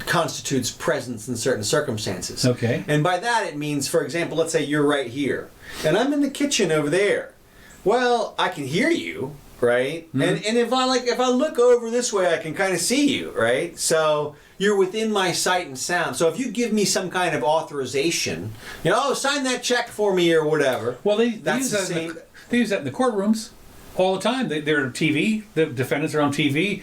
constitutes presence in certain circumstances. Okay. And by that it means, for example, let's say you're right here, and I'm in the kitchen over there. Well, I can hear you. Right? Mm-hmm. And if I look over this way, I can kind of see you, right? So you're within my sight and sound. So if you give me some kind of authorization, sign that check for me or whatever. Well, they use that in the courtrooms all the time. They're on TV. The defendants are on TV.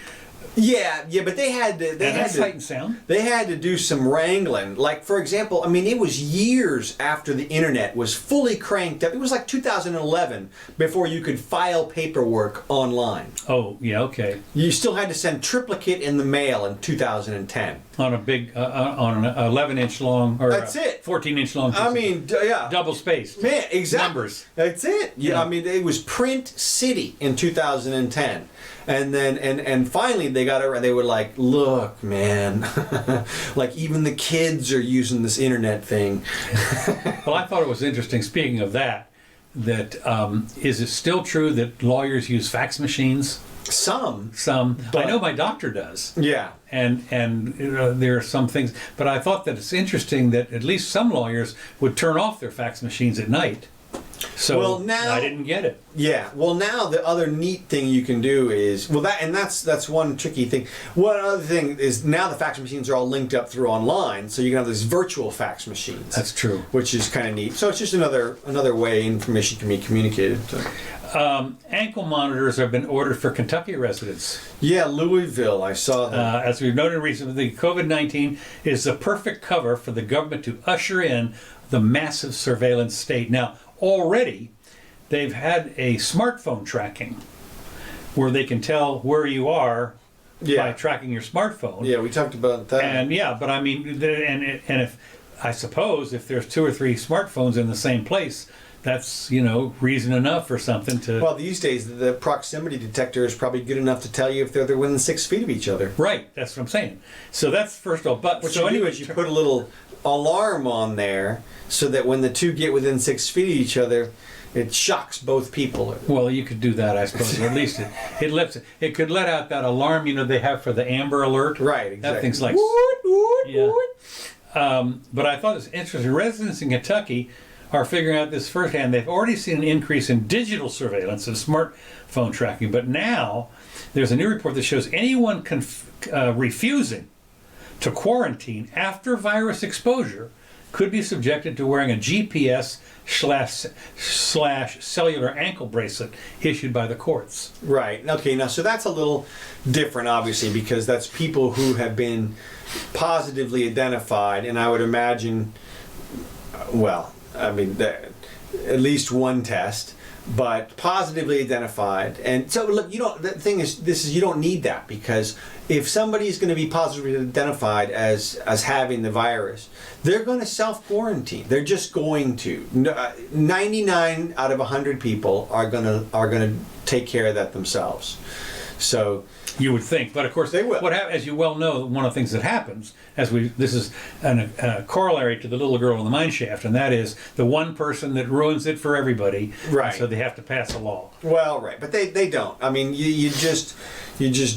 Yeah, but they had to sight and sound. They had to do some wrangling. Like, for example, I mean, it was years after the internet was fully cranked up. It was like 2011 before you could file paperwork online. Oh, yeah, okay. You still had to send triplicate in the mail in 2010. On a big, on an 11-inch long, or that's it. 14-inch long. I mean, yeah. Double spaced. Man, exactly. Numbers. That's it. Yeah. I mean, it was print city in 2010. And then, and finally they got it. They were like, "Look, man, like even the kids are using this internet thing." Well, I thought it was interesting. Speaking of that, is it still true that lawyers use fax machines? Some. But I know my doctor does. Yeah. And there are some things, but I thought that it's interesting that at least some lawyers would turn off their fax machines at night. So now I didn't get it. Yeah. Well, now the other neat thing you can do is that's one tricky thing. One other thing is now the fax machines are all linked up through online, so you can have these virtual fax machines. That's true. Which is kind of neat. So it's just another way information can be communicated. Ankle monitors have been ordered for Kentucky residents. Yeah, Louisville, I saw that. As we've noted recently, COVID-19 is the perfect cover for the government to usher in the massive surveillance state. Now, already, they've had a smartphone tracking where they can tell where you are by tracking your smartphone. Yeah, we talked about that. And but I mean, and if I suppose if there's 2 or 3 smartphones in the same place, that's reason enough or something to. Well, these days the proximity detector is probably good enough to tell you if they're within 6 feet of each other. Right, that's what I'm saying. So that's first of all. But what you do is you put a little alarm on there so that when the two get within 6 feet of each other, it shocks both people. Well, you could do that, I suppose. Or at least it could let out that alarm they have for the Amber Alert. Right, exactly. That thing's like. Woot, woot, woot. But I thought it was interesting. Residents in Kentucky are figuring out this firsthand. They've already seen an increase in digital surveillance and smartphone tracking, but now there's a new report that shows anyone refusing to quarantine after virus exposure could be subjected to wearing a GPS / cellular ankle bracelet issued by the courts. Right. Okay. Now, so that's a little different, obviously, because that's people who have been positively identified, and I would imagine, well, I mean, at least one test, but positively identified. And so, look, the thing is, you don't need that, because if somebody's going to be positively identified as having the virus, they're going to self-quarantine. They're just going to. 99 out of 100 people are going to take care of that themselves. So you would think, but of course they will. As you well know, one of the things that happens, this is a corollary to the little girl in the mine shaft, and that is the one person that ruins it for everybody. Right. So they have to pass a law. Well, right, but they don't. I mean, you just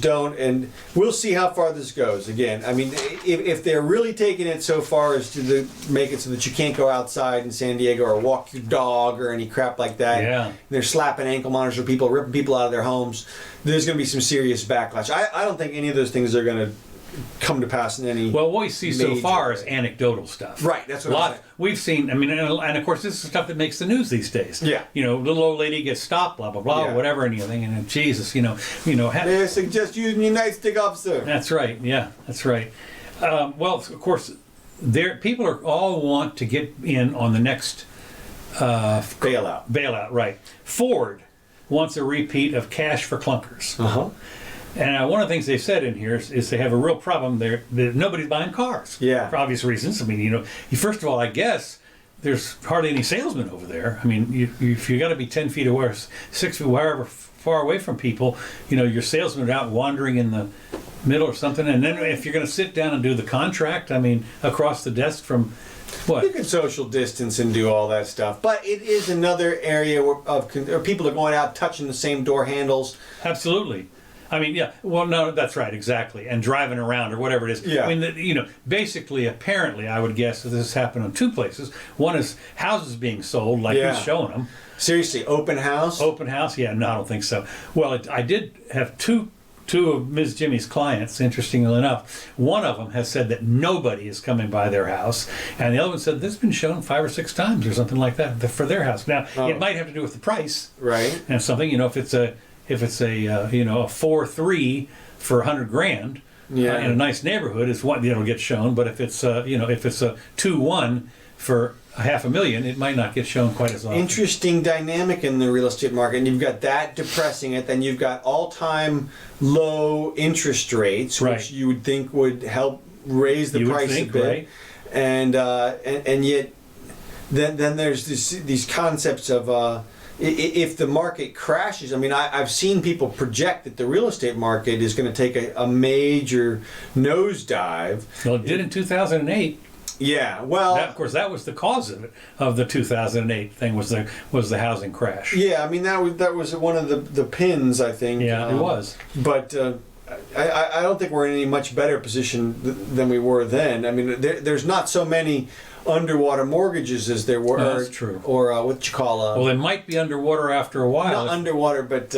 don't, and we'll see how far this goes. Again, I mean, if they're really taking it so far as to make it so that you can't go outside in San Diego or walk your dog or any crap like that. Yeah. They're slapping ankle monitors for people, ripping people out of their homes. There's going to be some serious backlash. I don't think any of those things are going to come to pass in any. Well, what we see so far is anecdotal stuff. Right, that's what I'm saying. We've seen, I mean, and of course, this is stuff that makes the news these days. Yeah. Little old lady gets stopped, blah, blah, blah, Yeah. whatever, and you're thinking, and Jesus, They suggest using your nightstick, officer. That's right, yeah, that's right. Well, of course, people all want to get in on the next Bailout. Bailout, right. Ford wants a repeat of cash for clunkers. Uh-huh. And one of the things they said in here is they have a real problem there that nobody's buying cars. Yeah. For obvious reasons. I mean, first of all, I guess there's hardly any salesmen over there. I mean, if you got to be 10 feet away, 6 feet, wherever far away from people, your salesmen are out wandering in the middle or something. And then if you're going to sit down and do the contract, I mean, across the desk from what? You can social distance and do all that stuff, but it is another area of people are going out touching the same door handles. Absolutely. I mean, yeah. Well, no, that's right, exactly. And driving around or whatever it is. Yeah. I mean, basically, apparently, I would guess that this has happened in two places. One is houses being sold, like Yeah. who's showing them. Seriously, open house? Open house? Yeah, no, I don't think so. Well, I did have two of Ms. Jimmy's clients, interestingly enough. One of them has said that nobody is coming by their house, and the other one said this has been shown 5 or 6 times or something like that for their house. Now, it might have to do with the price, Right. and something. If it's a 4.3 for $100,000 in a nice neighborhood is what it'll get shown. But if it's a 2.1 for $500,000, it might not get shown quite as often. Interesting dynamic in the real estate market, and you've got that depressing it. Then you've got all-time low interest rates, Right. which you would think would help raise the You would price think, a bit, right? and yet then there's these concepts of. If the market crashes, I mean, I've seen people project that the real estate market is going to take a major nosedive. Well, it did in 2008. Yeah, well, Of course, that was the cause of it. Of the 2008 thing was the housing crash. yeah. I mean, that was one of the pins, I think. Yeah, it was. But I don't think we're in any much better position than we were then. I mean, there's not so many underwater mortgages as there were. No, that's true. Or what you call Well, they might be underwater after a while. not underwater, but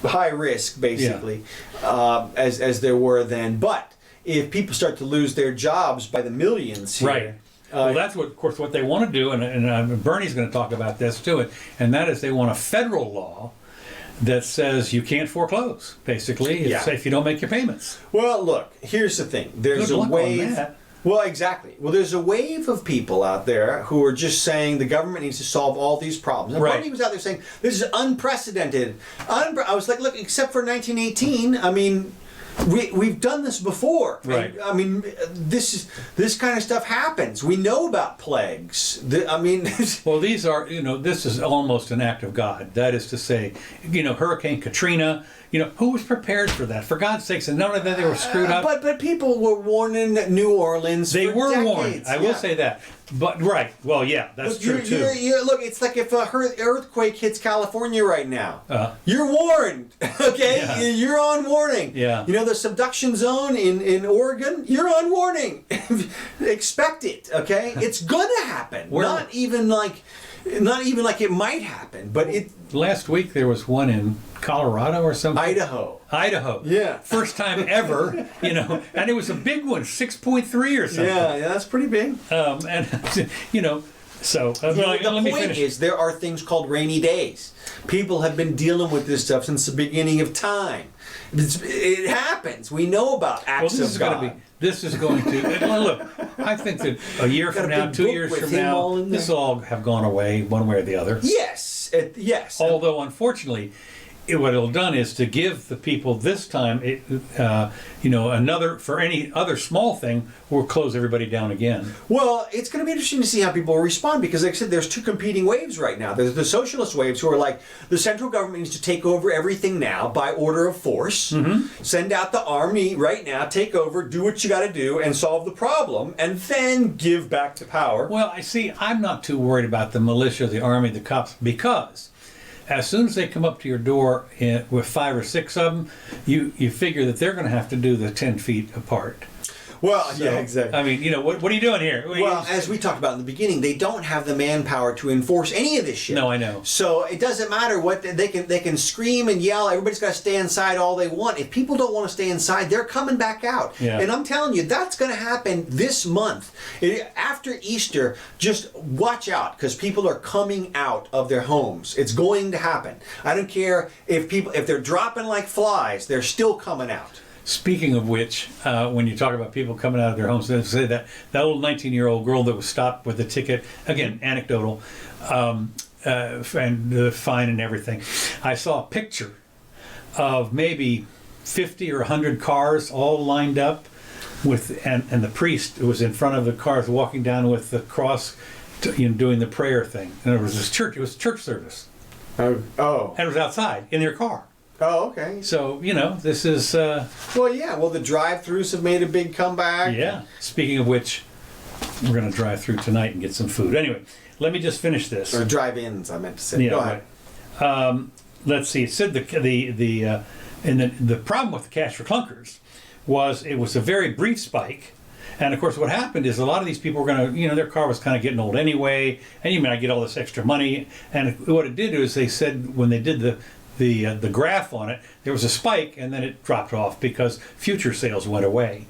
high risk, basically, as there were then. But if people start to lose their jobs by the millions here, Right. Well, that's what, of course, what they want to do, and Bernie's going to talk about this too, and that is they want a federal law that says you can't foreclose, basically, if you don't make your payments. Well, look, here's the thing. There's Good a luck on wave. that. Well, exactly. Well, there's a wave of people out there who are just saying the government needs to solve all these problems. And Right. Bernie was out there saying this is unprecedented. I was like, look, except for 1918, I mean, we've done this before. Right. And, I mean, this kind of stuff happens. We know about plagues. Well, these are, this is almost an act of God. That is to say, Hurricane Katrina, who was prepared for that? For God's sakes, and none of that they were screwed up. But people were warning New Orleans. They for were decades. warned. I will say that. But right, well, yeah, that's Look, true too. look, it's like if a earthquake hits California right now, you're warned. Okay, Yeah. you're on warning. Yeah. You know the subduction zone in Oregon. You're on warning. Expect it. Okay, it's gonna happen. Not even like it might happen, but it. Last week there was one in Colorado or something. Idaho. Yeah. First time ever, and it was a big one, 6.3 or something. Yeah, that's pretty big. And so the let me point finish. is there are things called rainy days. People have been dealing with this stuff since the beginning of time. It happens. We know about acts of God. This is going to look. I think that a year from now, 2 years from now, this will all have gone away one way or the other. Yes, yes. Although, unfortunately, what it'll done is to give the people this time, another for any other small thing, we'll close everybody down again. Well, it's going to be interesting to see how people respond because, like I said, there's two competing waves right now. There's the socialist waves who are like, the central government needs to take over everything now by order of force, send out the army right now, take over, do what you got to do, and solve the problem, and then give back the power. Well, I'm not too worried about the militia, the army, the cops, because as soon as they come up to your door with 5 or 6 of them, you figure that they're going to have to do the 10 feet apart. Well, yeah, exactly. I mean, what are you doing here? Well, as we talked about in the beginning, they don't have the manpower to enforce any of this shit. No, I know. So it doesn't matter what they can scream and yell. Everybody's got to stay inside all they want. If people don't want to stay inside, they're coming back out. Yeah. And I'm telling you, that's going to happen this month. After Easter, just watch out because people are coming out of their homes. It's going to happen. I don't care if they're dropping like flies, they're still coming out. Speaking of which, when you talk about people coming out of their homes, they say that old 19-year-old girl that was stopped with a ticket, again, anecdotal, and the fine and everything. I saw a picture of maybe 50 or 100 cars all lined up and the priest was in front of the cars walking down with the cross, doing the prayer thing. And it was it was church service. Oh. And it was outside in their car. Oh, okay. So, this is... Well, yeah. Well, the drive-thrus have made a big comeback. Yeah. Speaking of which, we're going to drive through tonight and get some food. Anyway, let me just finish this. Or drive-ins, I meant to say. Yeah, Go ahead. Right. Let's see. It said the problem with the cash for clunkers was it was a very brief spike. And, of course, what happened is a lot of these people were going to, their car was kind of getting old anyway, and you may not get all this extra money. And what it did is they said when they did the graph on it, there was a spike and then it dropped off because future sales went away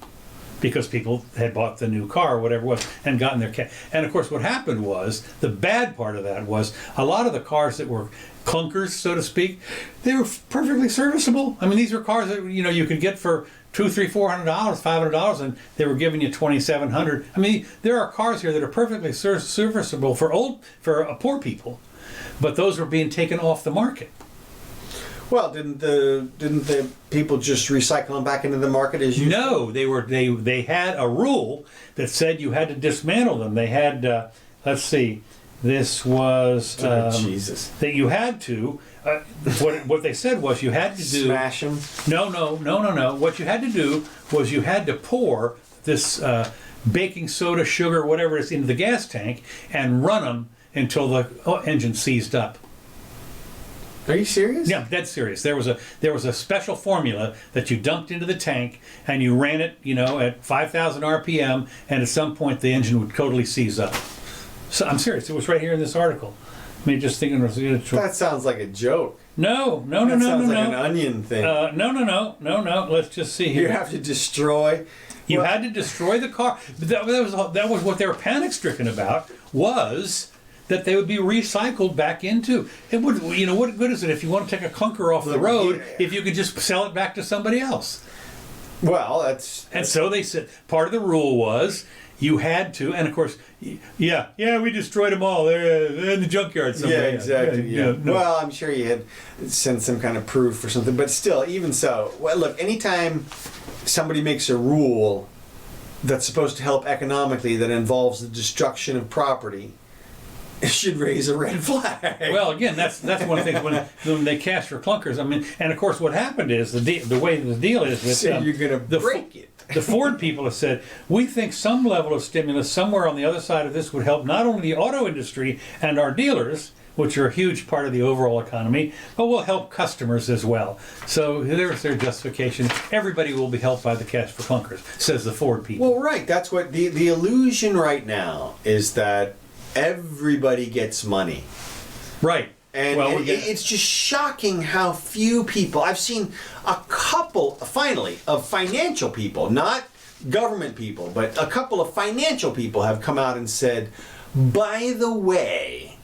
because people had bought the new car or whatever it was and gotten their cash. And of course what happened was, the bad part of that was a lot of the cars that were clunkers, so to speak, they were perfectly serviceable. I mean, these were cars that you could get for $200, $300, $400, $500, and they were giving you $2,700. I mean, there are cars here that are perfectly serviceable for poor people, but those were being taken off the market. Well, didn't the people just recycle them back into the market as usual? No, they had a rule that said you had to dismantle them. They had let's see, this was Jesus. That you had to. What they said was you had to do smash them. No. What you had to do was you had to pour this baking soda, sugar, whatever it is, into the gas tank and run them until the engine seized up. Are you serious? Yeah, dead serious. There was a special formula that you dumped into the tank and you ran it, at 5,000 RPM, and at some point the engine would totally seize up. So I'm serious. It was right here in this article. I mean, just thinking. That sounds like a joke. No. That sounds like an Onion thing. No. Let's just see here. You have to destroy. You had to destroy the car. That was what they were panic-stricken about, was that they would be recycled back into. It would, what good is it if you want to take a clunker off the road if you could just sell it back to somebody else? Well, that's... And so they said part of the rule was you had to, and of course, we destroyed them all. They're in the junkyard somewhere. Yeah, exactly. Yeah. No. Well, I'm sure you had sent some kind of proof or something, but still, even so, look, anytime somebody makes a rule that's supposed to help economically that involves the destruction of property, it should raise a red flag. Well, again, that's one of the things when they cash for clunkers. I mean, and of course, what happened is the way the deal is with so you're going to break it. The Ford people have said, we think some level of stimulus somewhere on the other side of this would help not only the auto industry and our dealers, which are a huge part of the overall economy, but will help customers as well. So there's their justification. Everybody will be helped by the cash for clunkers, says the Ford people. Well, right. That's what the illusion right now is, that everybody gets money. Right. And well, it's just shocking how few people. I've seen a couple, finally, of financial people, not government people, but a couple of financial people have come out and said, by the way,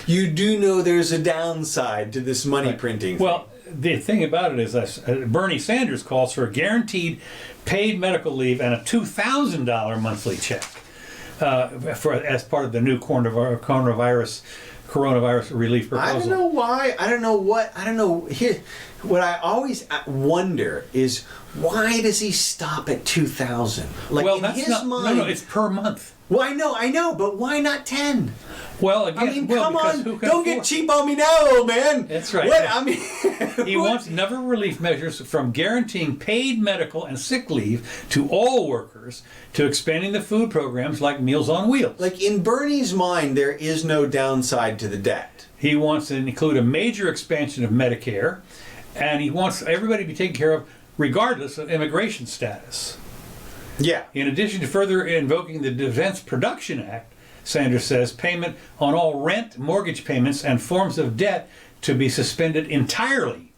you do know there's a downside to this money printing thing. Well, the thing about it is Bernie Sanders calls for a guaranteed paid medical leave and a $2,000 monthly check as part of the new coronavirus relief proposal. I don't know why. I don't know what. I don't know. Here, what I always wonder is, why does he stop at 2,000? Like, well, in that's his not. mind, No, it's per month. Well, I know, but why not 10? Well, again, I mean, well, come because on, who can don't get afford- cheap on me now, old man. That's right. What? I mean, He wants another relief measures from guaranteeing paid medical and sick leave to all workers to expanding the food programs like Meals on Wheels. like, in Bernie's mind, there is no downside to the debt. He wants to include a major expansion of Medicare, and he wants everybody to be taken care of regardless of immigration status. Yeah. In addition to further invoking the Defense Production Act, Sanders says payment on all rent, mortgage payments, and forms of debt to be suspended entirely,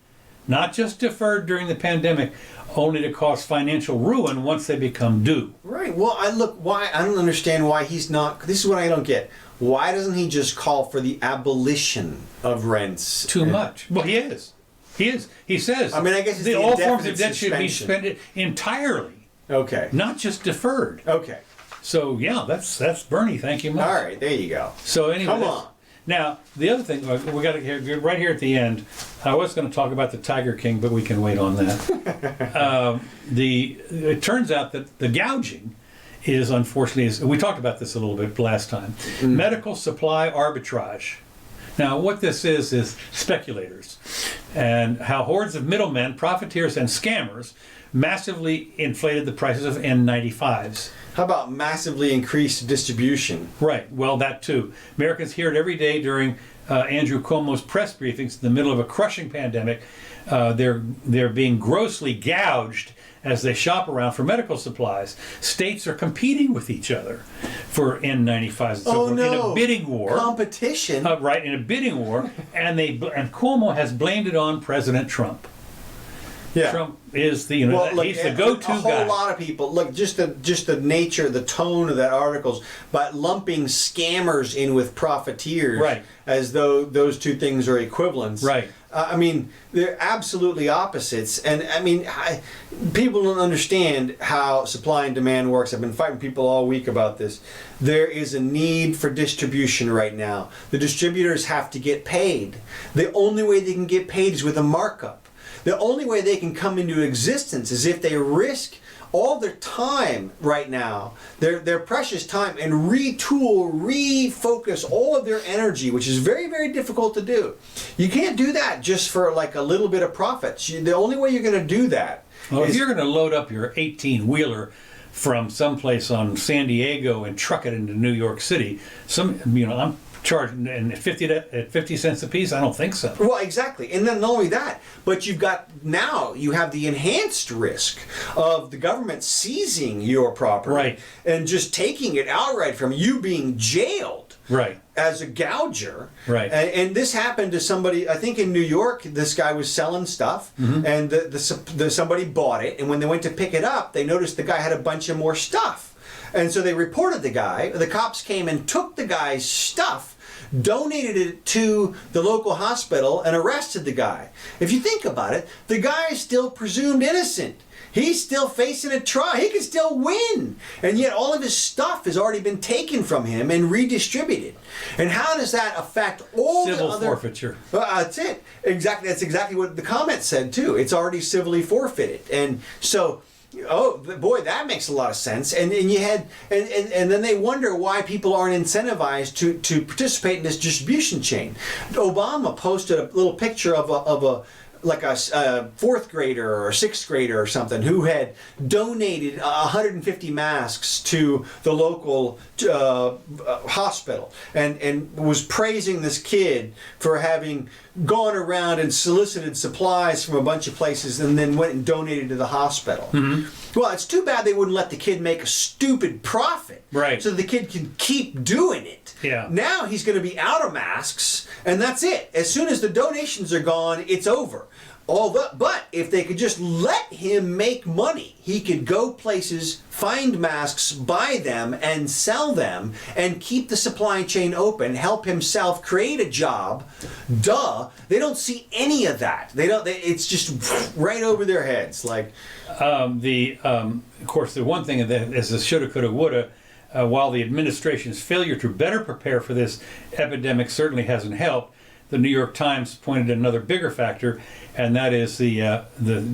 not just deferred during the pandemic, only to cause financial ruin once they become due. Right. Well, I don't understand why he's not. This is what I don't get. Why doesn't he just call for the abolition of rents? Too much. Well, he is. He is. He says. I mean, I guess it's the all forms of indefinite debt should be suspension. suspended entirely, Okay. not just deferred. Okay. So yeah, that's Bernie. Thank you much. All right. There you go. So anyway, Come that's- on. Now the other thing we got to hear right here at the end. I was going to talk about the Tiger King, but we can wait on that. It turns out that the gouging is unfortunately, we talked about this a little bit last time. Medical supply arbitrage. Now, what this is speculators, and how hordes of middlemen, profiteers, and scammers massively inflated the prices of N95s. How about massively increased distribution? Right. Well, that too. Americans hear it every day during Andrew Cuomo's press briefings in the middle of a crushing pandemic. They're being grossly gouged as they shop around for medical supplies. States are competing with each other for N95s and so forth in a bidding war. Competition. Right, in a bidding war, and Cuomo has blamed it on President Trump. Yeah. Trump is the he's the go-to a whole guy. lot of people look, just the nature, the tone of that articles, but lumping scammers in with profiteers, Right. as though those two things are equivalents. Right. I mean, they're absolutely opposites, and I mean, people don't understand how supply and demand works. I've been fighting people all week about this. There is a need for distribution right now. The distributors have to get paid. The only way they can get paid is with a markup. The only way they can come into existence is if they risk all their time right now, their precious time, and retool, refocus all of their energy, which is very, very difficult to do. You can't do that just for like a little bit of profits. The only way you're going to do that Well, is if you're going to load up your 18-wheeler from someplace on San Diego and truck it into New York City, I'm charging at 50 cents a piece. I don't think so. Well, exactly. And then not only that, but you have the enhanced risk of the government seizing your property, Right. and just taking it outright from you, being jailed. Right. As a gouger. Right. And this happened to somebody, I think in New York. This guy was selling stuff, and somebody bought it, and when they went to pick it up, they noticed the guy had a bunch of more stuff. And so they reported the guy. The cops came and took the guy's stuff, donated it to the local hospital, and arrested the guy. If you think about it, the guy is still presumed innocent. He's still facing a trial. He could still win. And yet all of his stuff has already been taken from him and redistributed. And how does that affect all Civil the other... forfeiture. Well, that's it. Exactly. That's exactly what the comment said, too. It's already civilly forfeited. And so... Oh boy, that makes a lot of sense. And you had and then they wonder why people aren't incentivized to participate in this distribution chain. Obama posted a little picture of a fourth grader or a sixth grader or something who had donated 150 masks to the local hospital and was praising this kid for having gone around and solicited supplies from a bunch of places and then went and donated to the hospital. Well, it's too bad they wouldn't let the kid make a stupid profit. Right. So the kid can keep doing it. Yeah. Now he's going to be out of masks, and that's it. As soon as the donations are gone, it's over. But if they could just let him make money, he could go places, find masks, buy them, and sell them, and keep the supply chain open, help himself create a job. Duh. They don't see any of that. It's just right over their heads. Like, of course, the one thing that is the shoulda, coulda, woulda. While the administration's failure to better prepare for this epidemic certainly hasn't helped, the New York Times pointed to another bigger factor, and that is the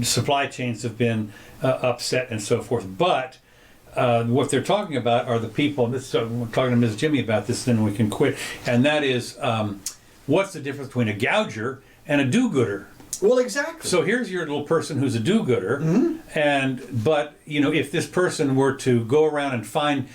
supply chains have been upset and so forth. But what they're talking about are the people, we're talking to Ms. Jimmy about this, then we can quit, and that is what's the difference between a gouger and a do-gooder? well, exactly. So here's your little person who's a do-gooder, but if this person were to go around and find,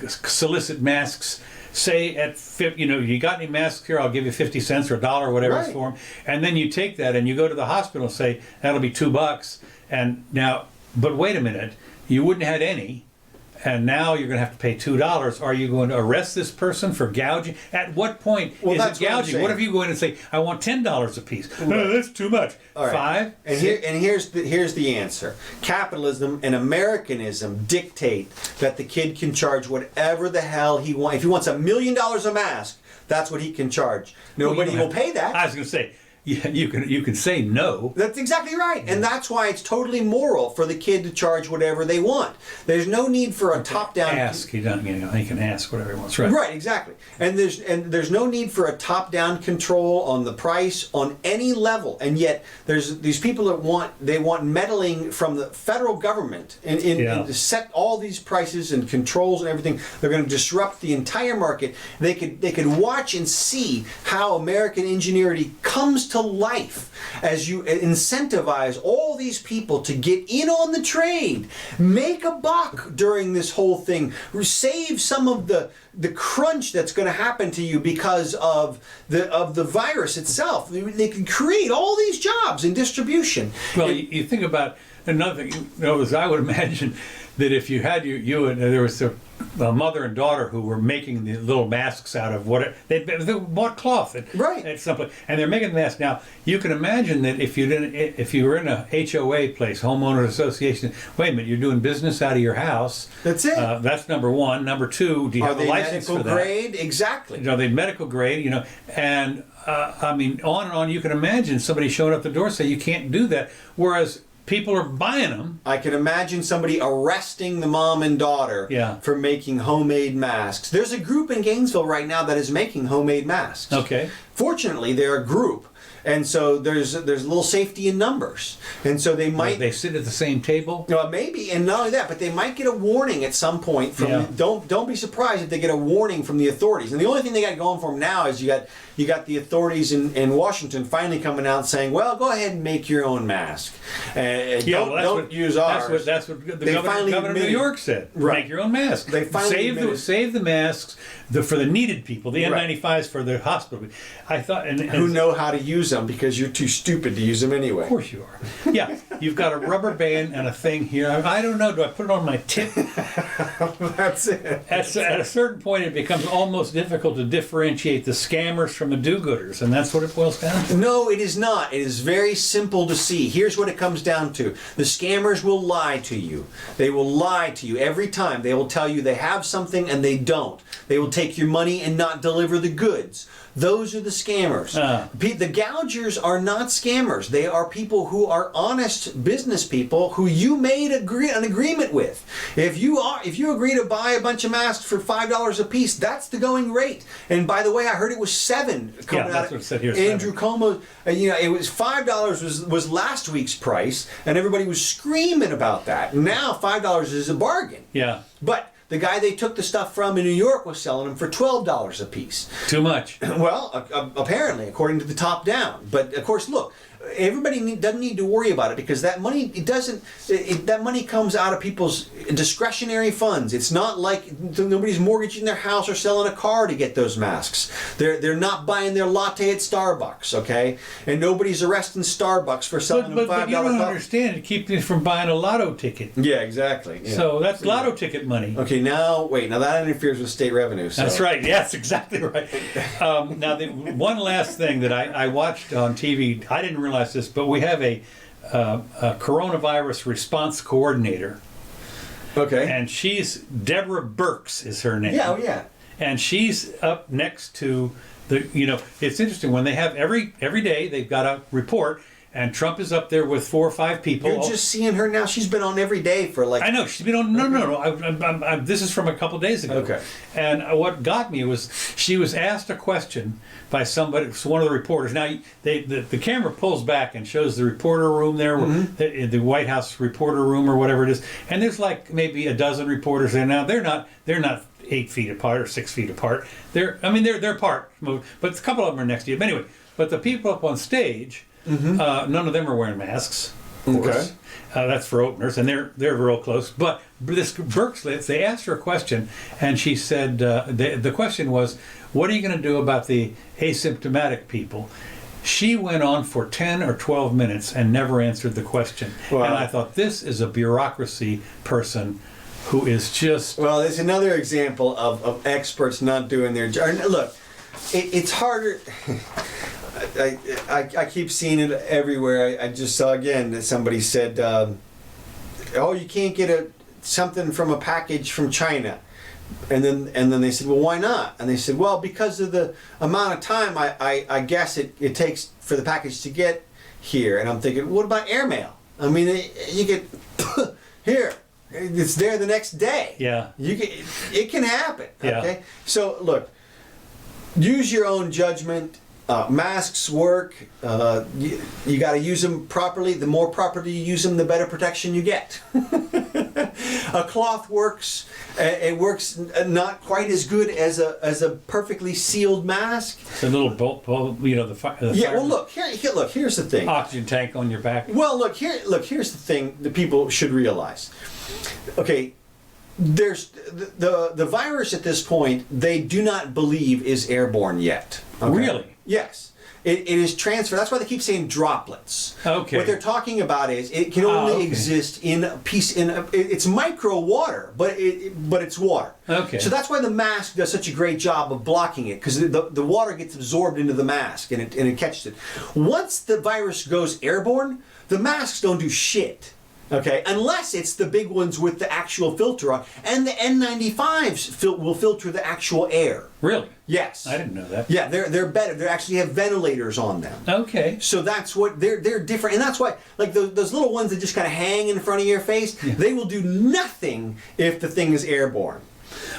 solicit masks, say at you got any masks here? I'll give you 50 cents or $1 or whatever it's for them, and then you take that and you go to the hospital and say that'll be $2, and now, but wait a minute, you wouldn't have had any. And now you're going to have to pay $2. Are you going to arrest this person for gouging? At what point is it gouging? What if you go in and say, "I want $10 a piece"? No, that's too much. All right. $5. Here's the answer. Capitalism and Americanism dictate that the kid can charge whatever the hell he wants. If he wants $1 million a mask, that's what he can charge. Nobody will pay that. I was going to say. Yeah, you can say no. That's exactly right. And that's why it's totally moral for the kid to charge whatever they want. There's no need for a top-down... Ask. He can ask whatever he wants, right? Right, exactly. And there's no need for a top-down control on the price on any level. And yet there's these people that want meddling from the federal government and to set all these prices and controls and everything. They're going to disrupt the entire market. They could watch and see how American ingenuity comes to life as you incentivize all these people to get in on the trade, make a buck during this whole thing, save some of the crunch that's going to happen to you because of the virus itself. They can create all these jobs in distribution. Well, you think about another thing. As I would imagine that if you had you and there was a mother and daughter who were making the little masks out of they bought cloth at some place, and they're making the masks. Now you can imagine that if you were in a HOA place, homeowners association. Wait a minute, you're doing business out of your house. That's it. That's number one. Number two, do you have a license for that? Are they medical grade? Exactly. Are they medical grade? And I mean, on and on. You can imagine somebody showing up at the door saying you can't do that, whereas people are buying them. I can imagine somebody arresting the mom and daughter for making homemade masks. There's a group in Gainesville right now that is making homemade masks. Okay. Fortunately, they're a group. And so there's a little safety in numbers. And so they might... They sit at the same table? Maybe, and not only that, but they might get a warning at some point from... Don't be surprised if they get a warning from the authorities. And the only thing they got going for them now is you got the authorities in Washington finally coming out saying, well, go ahead and make your own mask. Don't use ours. That's what the governor of New York said. Right. Make your own mask. They finally save the masks for the needed people. The N95s for the hospital. I thought... Who know how to use them because you're too stupid to use them anyway. Of course you are. Yeah, you've got a rubber band and a thing here. I don't know. Do I put it on my tip? That's it. At a certain point, it becomes almost difficult to differentiate the scammers from the do-gooders, and that's what it boils down to. No, it is not. It is very simple to see. Here's what it comes down to. The scammers will lie to you. They will lie to you every time. They will tell you they have something and they don't. They will take your money and not deliver the goods. Those are the scammers. The gougers are not scammers. They are people who are honest business people who you made an agreement with. If you agree to buy a bunch of masks for $5 a piece, that's the going rate. And by the way, I heard it was $7. That's what it said here. Andrew Como, it was $5 was last week's price, and everybody was screaming about that. Now $5 is a bargain. Yeah. But the guy they took the stuff from in New York was selling them for $12 a piece. Too much. Well, apparently, according to the top down. But of course, look, everybody doesn't need to worry about it, because that money, that money comes out of people's discretionary funds. It's not like nobody's mortgaging their house or selling a car to get those masks. They're not buying their latte at Starbucks, okay? And nobody's arresting Starbucks for selling them $5 But you don't coffee. understand. It keeps you from buying a lotto ticket. Yeah, exactly. Yeah. So that's lotto ticket money. Okay, now that interferes with state revenue. So. That's right. Yes, exactly right. Now, one last thing that I watched on TV, I didn't realize this, but we have a coronavirus response coordinator. Okay. And she's Deborah Burks is her name. Yeah, oh yeah. And she's up next to it's interesting when they have every day they've got a report. And Trump is up there with 4 or 5 people. You're just seeing her now. She's been on every day for like... I know. She's been on... No. This is from a couple days ago. Okay. And what got me was she was asked a question by somebody, one of the reporters. Now, the camera pulls back and shows the reporter room there, the White House reporter room or whatever it is. And there's like maybe a dozen reporters there now. They're not 8 feet apart or 6 feet apart. They're apart. But a couple of them are next to you. But anyway, but the people up on stage... none of them are wearing masks. Of course. That's for openers, and they're real close. But this Burks, they asked her a question, and she said the question was, "What are you going to do about the asymptomatic people?" She went on for 10 or 12 minutes and never answered the question. Wow. And I thought, this is a bureaucracy person who is just... Well, there's another example of experts not doing their job. Look, it's harder... I keep seeing it everywhere. I just saw again that somebody said, "Oh, you can't get something from a package from China," and then they said, "Well, why not?" And they said, "Well, because of the amount of time I guess it takes for the package to get here." And I'm thinking, what about airmail? I mean, you get here. It's there the next day. Yeah. It can happen. Yeah. Okay. So look, use your own judgment. Masks work. You got to use them properly. The more properly you use them, the better protection you get. A cloth works. It works not quite as good as a perfectly sealed mask. The little bolt, the fire. Yeah. Well, look. Here's the thing. Oxygen tank on your back. Well, here's the thing that people should realize. Okay. There's the virus at this point, they do not believe is airborne yet. Okay? Really? Yes. It is transferred. That's why they keep saying droplets. Okay. What they're talking about is it can only exist in a piece it's micro water, but it's water. Okay. So that's why the mask does such a great job of blocking it, because the water gets absorbed into the mask and it catches it. Once the virus goes airborne, the masks don't do shit. Okay, unless it's the big ones with the actual filter on, and the N95s will filter the actual air. Really? Yes. I didn't know that. Yeah, they're better. They actually have ventilators on them. Okay. So that's what they're different, and that's why like those little ones that just kind of hang in front of your face, they will do nothing if the thing is airborne.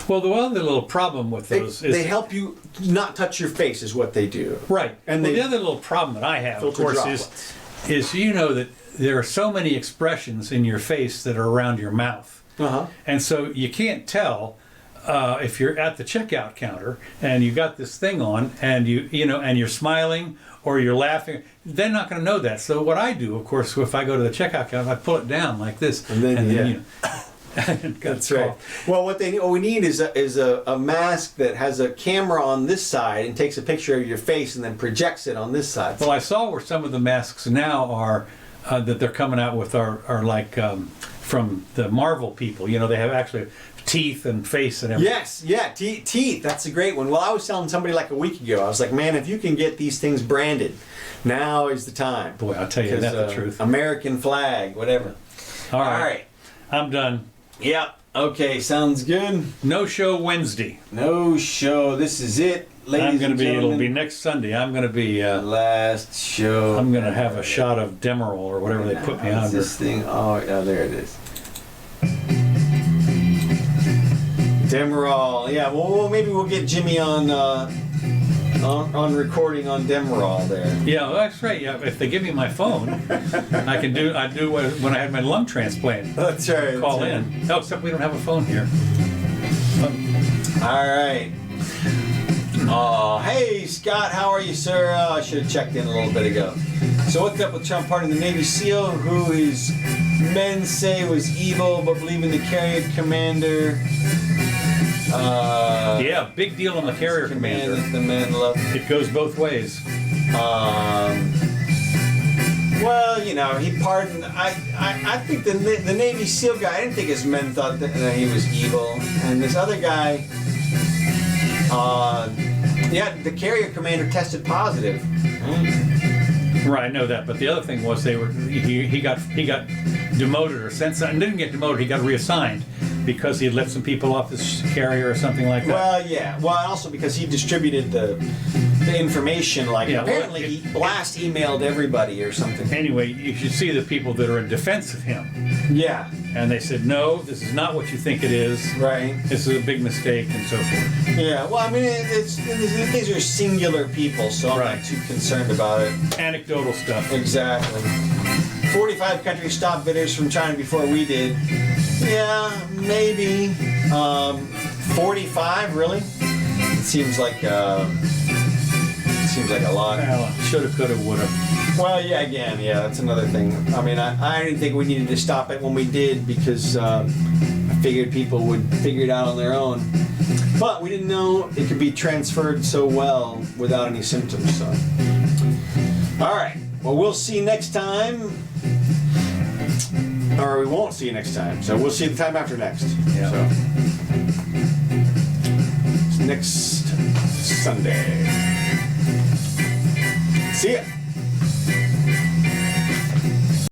Well, the other little problem with those is they help you not touch your face, is what they do. Right. And the other little problem that I have, of filter course, droplets. is that there are so many expressions in your face that are around your mouth. Uh-huh. And so you can't tell if you're at the checkout counter and you got this thing on and and you're smiling or you're laughing. They're not going to know that. So what I do, of course, if I go to the checkout counter, I pull it down like this, and then that's right. Well, what we need is a mask that has a camera on this side and takes a picture of your face and then projects it on this side. Well, I saw where some of the masks now are that they're coming out with are like from the Marvel people. They have actually teeth and face and everything. Yes, yeah, teeth. That's a great one. Well, I was telling somebody like a week ago, I was like, man, if you can get these things branded, now is the time. Boy, I'll tell you that's the truth. American flag, whatever. All right. I'm done. Yep. Okay, sounds good. No show Wednesday. No show. This is it, ladies and gentlemen. It'll be next Sunday. I'm going to be... last show. I'm going to have a shot of Demerol or whatever they put me under. This thing, oh, there it is. Demerol. Yeah, well, maybe we'll get Jimmy on recording on Demerol there. Yeah, well, that's right. Yeah, if they give me my phone, I do when I had my lung transplant. That's right. Call in. No, except we don't have a phone here. All right. Hey Scott, how are you, sir? I should have checked in a little bit ago. So what's up with Trump pardon the Navy SEAL, who his men say was evil, but believe in the carrier commander? Yeah, big deal on the carrier commander. The men love. It goes both ways. Well, you know, he pardoned. I think the Navy SEAL guy. I didn't think his men thought that he was evil, and this other guy. Yeah, the carrier commander tested positive. Right, I know that. But the other thing was he got demoted or sent. Didn't get demoted. He got reassigned because he had let some people off his carrier or something like that. Well, yeah. Well, also because he distributed the information. Like apparently he blast emailed everybody or something. Anyway, you should see the people that are in defense of him. Yeah. And they said, no, this is not what you think it is. Right. This is a big mistake, and so forth. Yeah. Well, I mean, these are singular people, so I'm not too concerned about it. Anecdotal stuff. Exactly. 45 countries stopped bidders from China before we did. Yeah, maybe. 45, really? It seems like a lot. Well, shoulda, coulda, woulda. Well, yeah, again, yeah, that's another thing. I mean, I didn't think we needed to stop it when we did because I figured people would figure it out on their own. But we didn't know it could be transferred so well without any symptoms, so. All right. Well, we'll see you next time. Or we won't see you next time. So we'll see you the time after next. Yeah. So. It's next Sunday. See ya.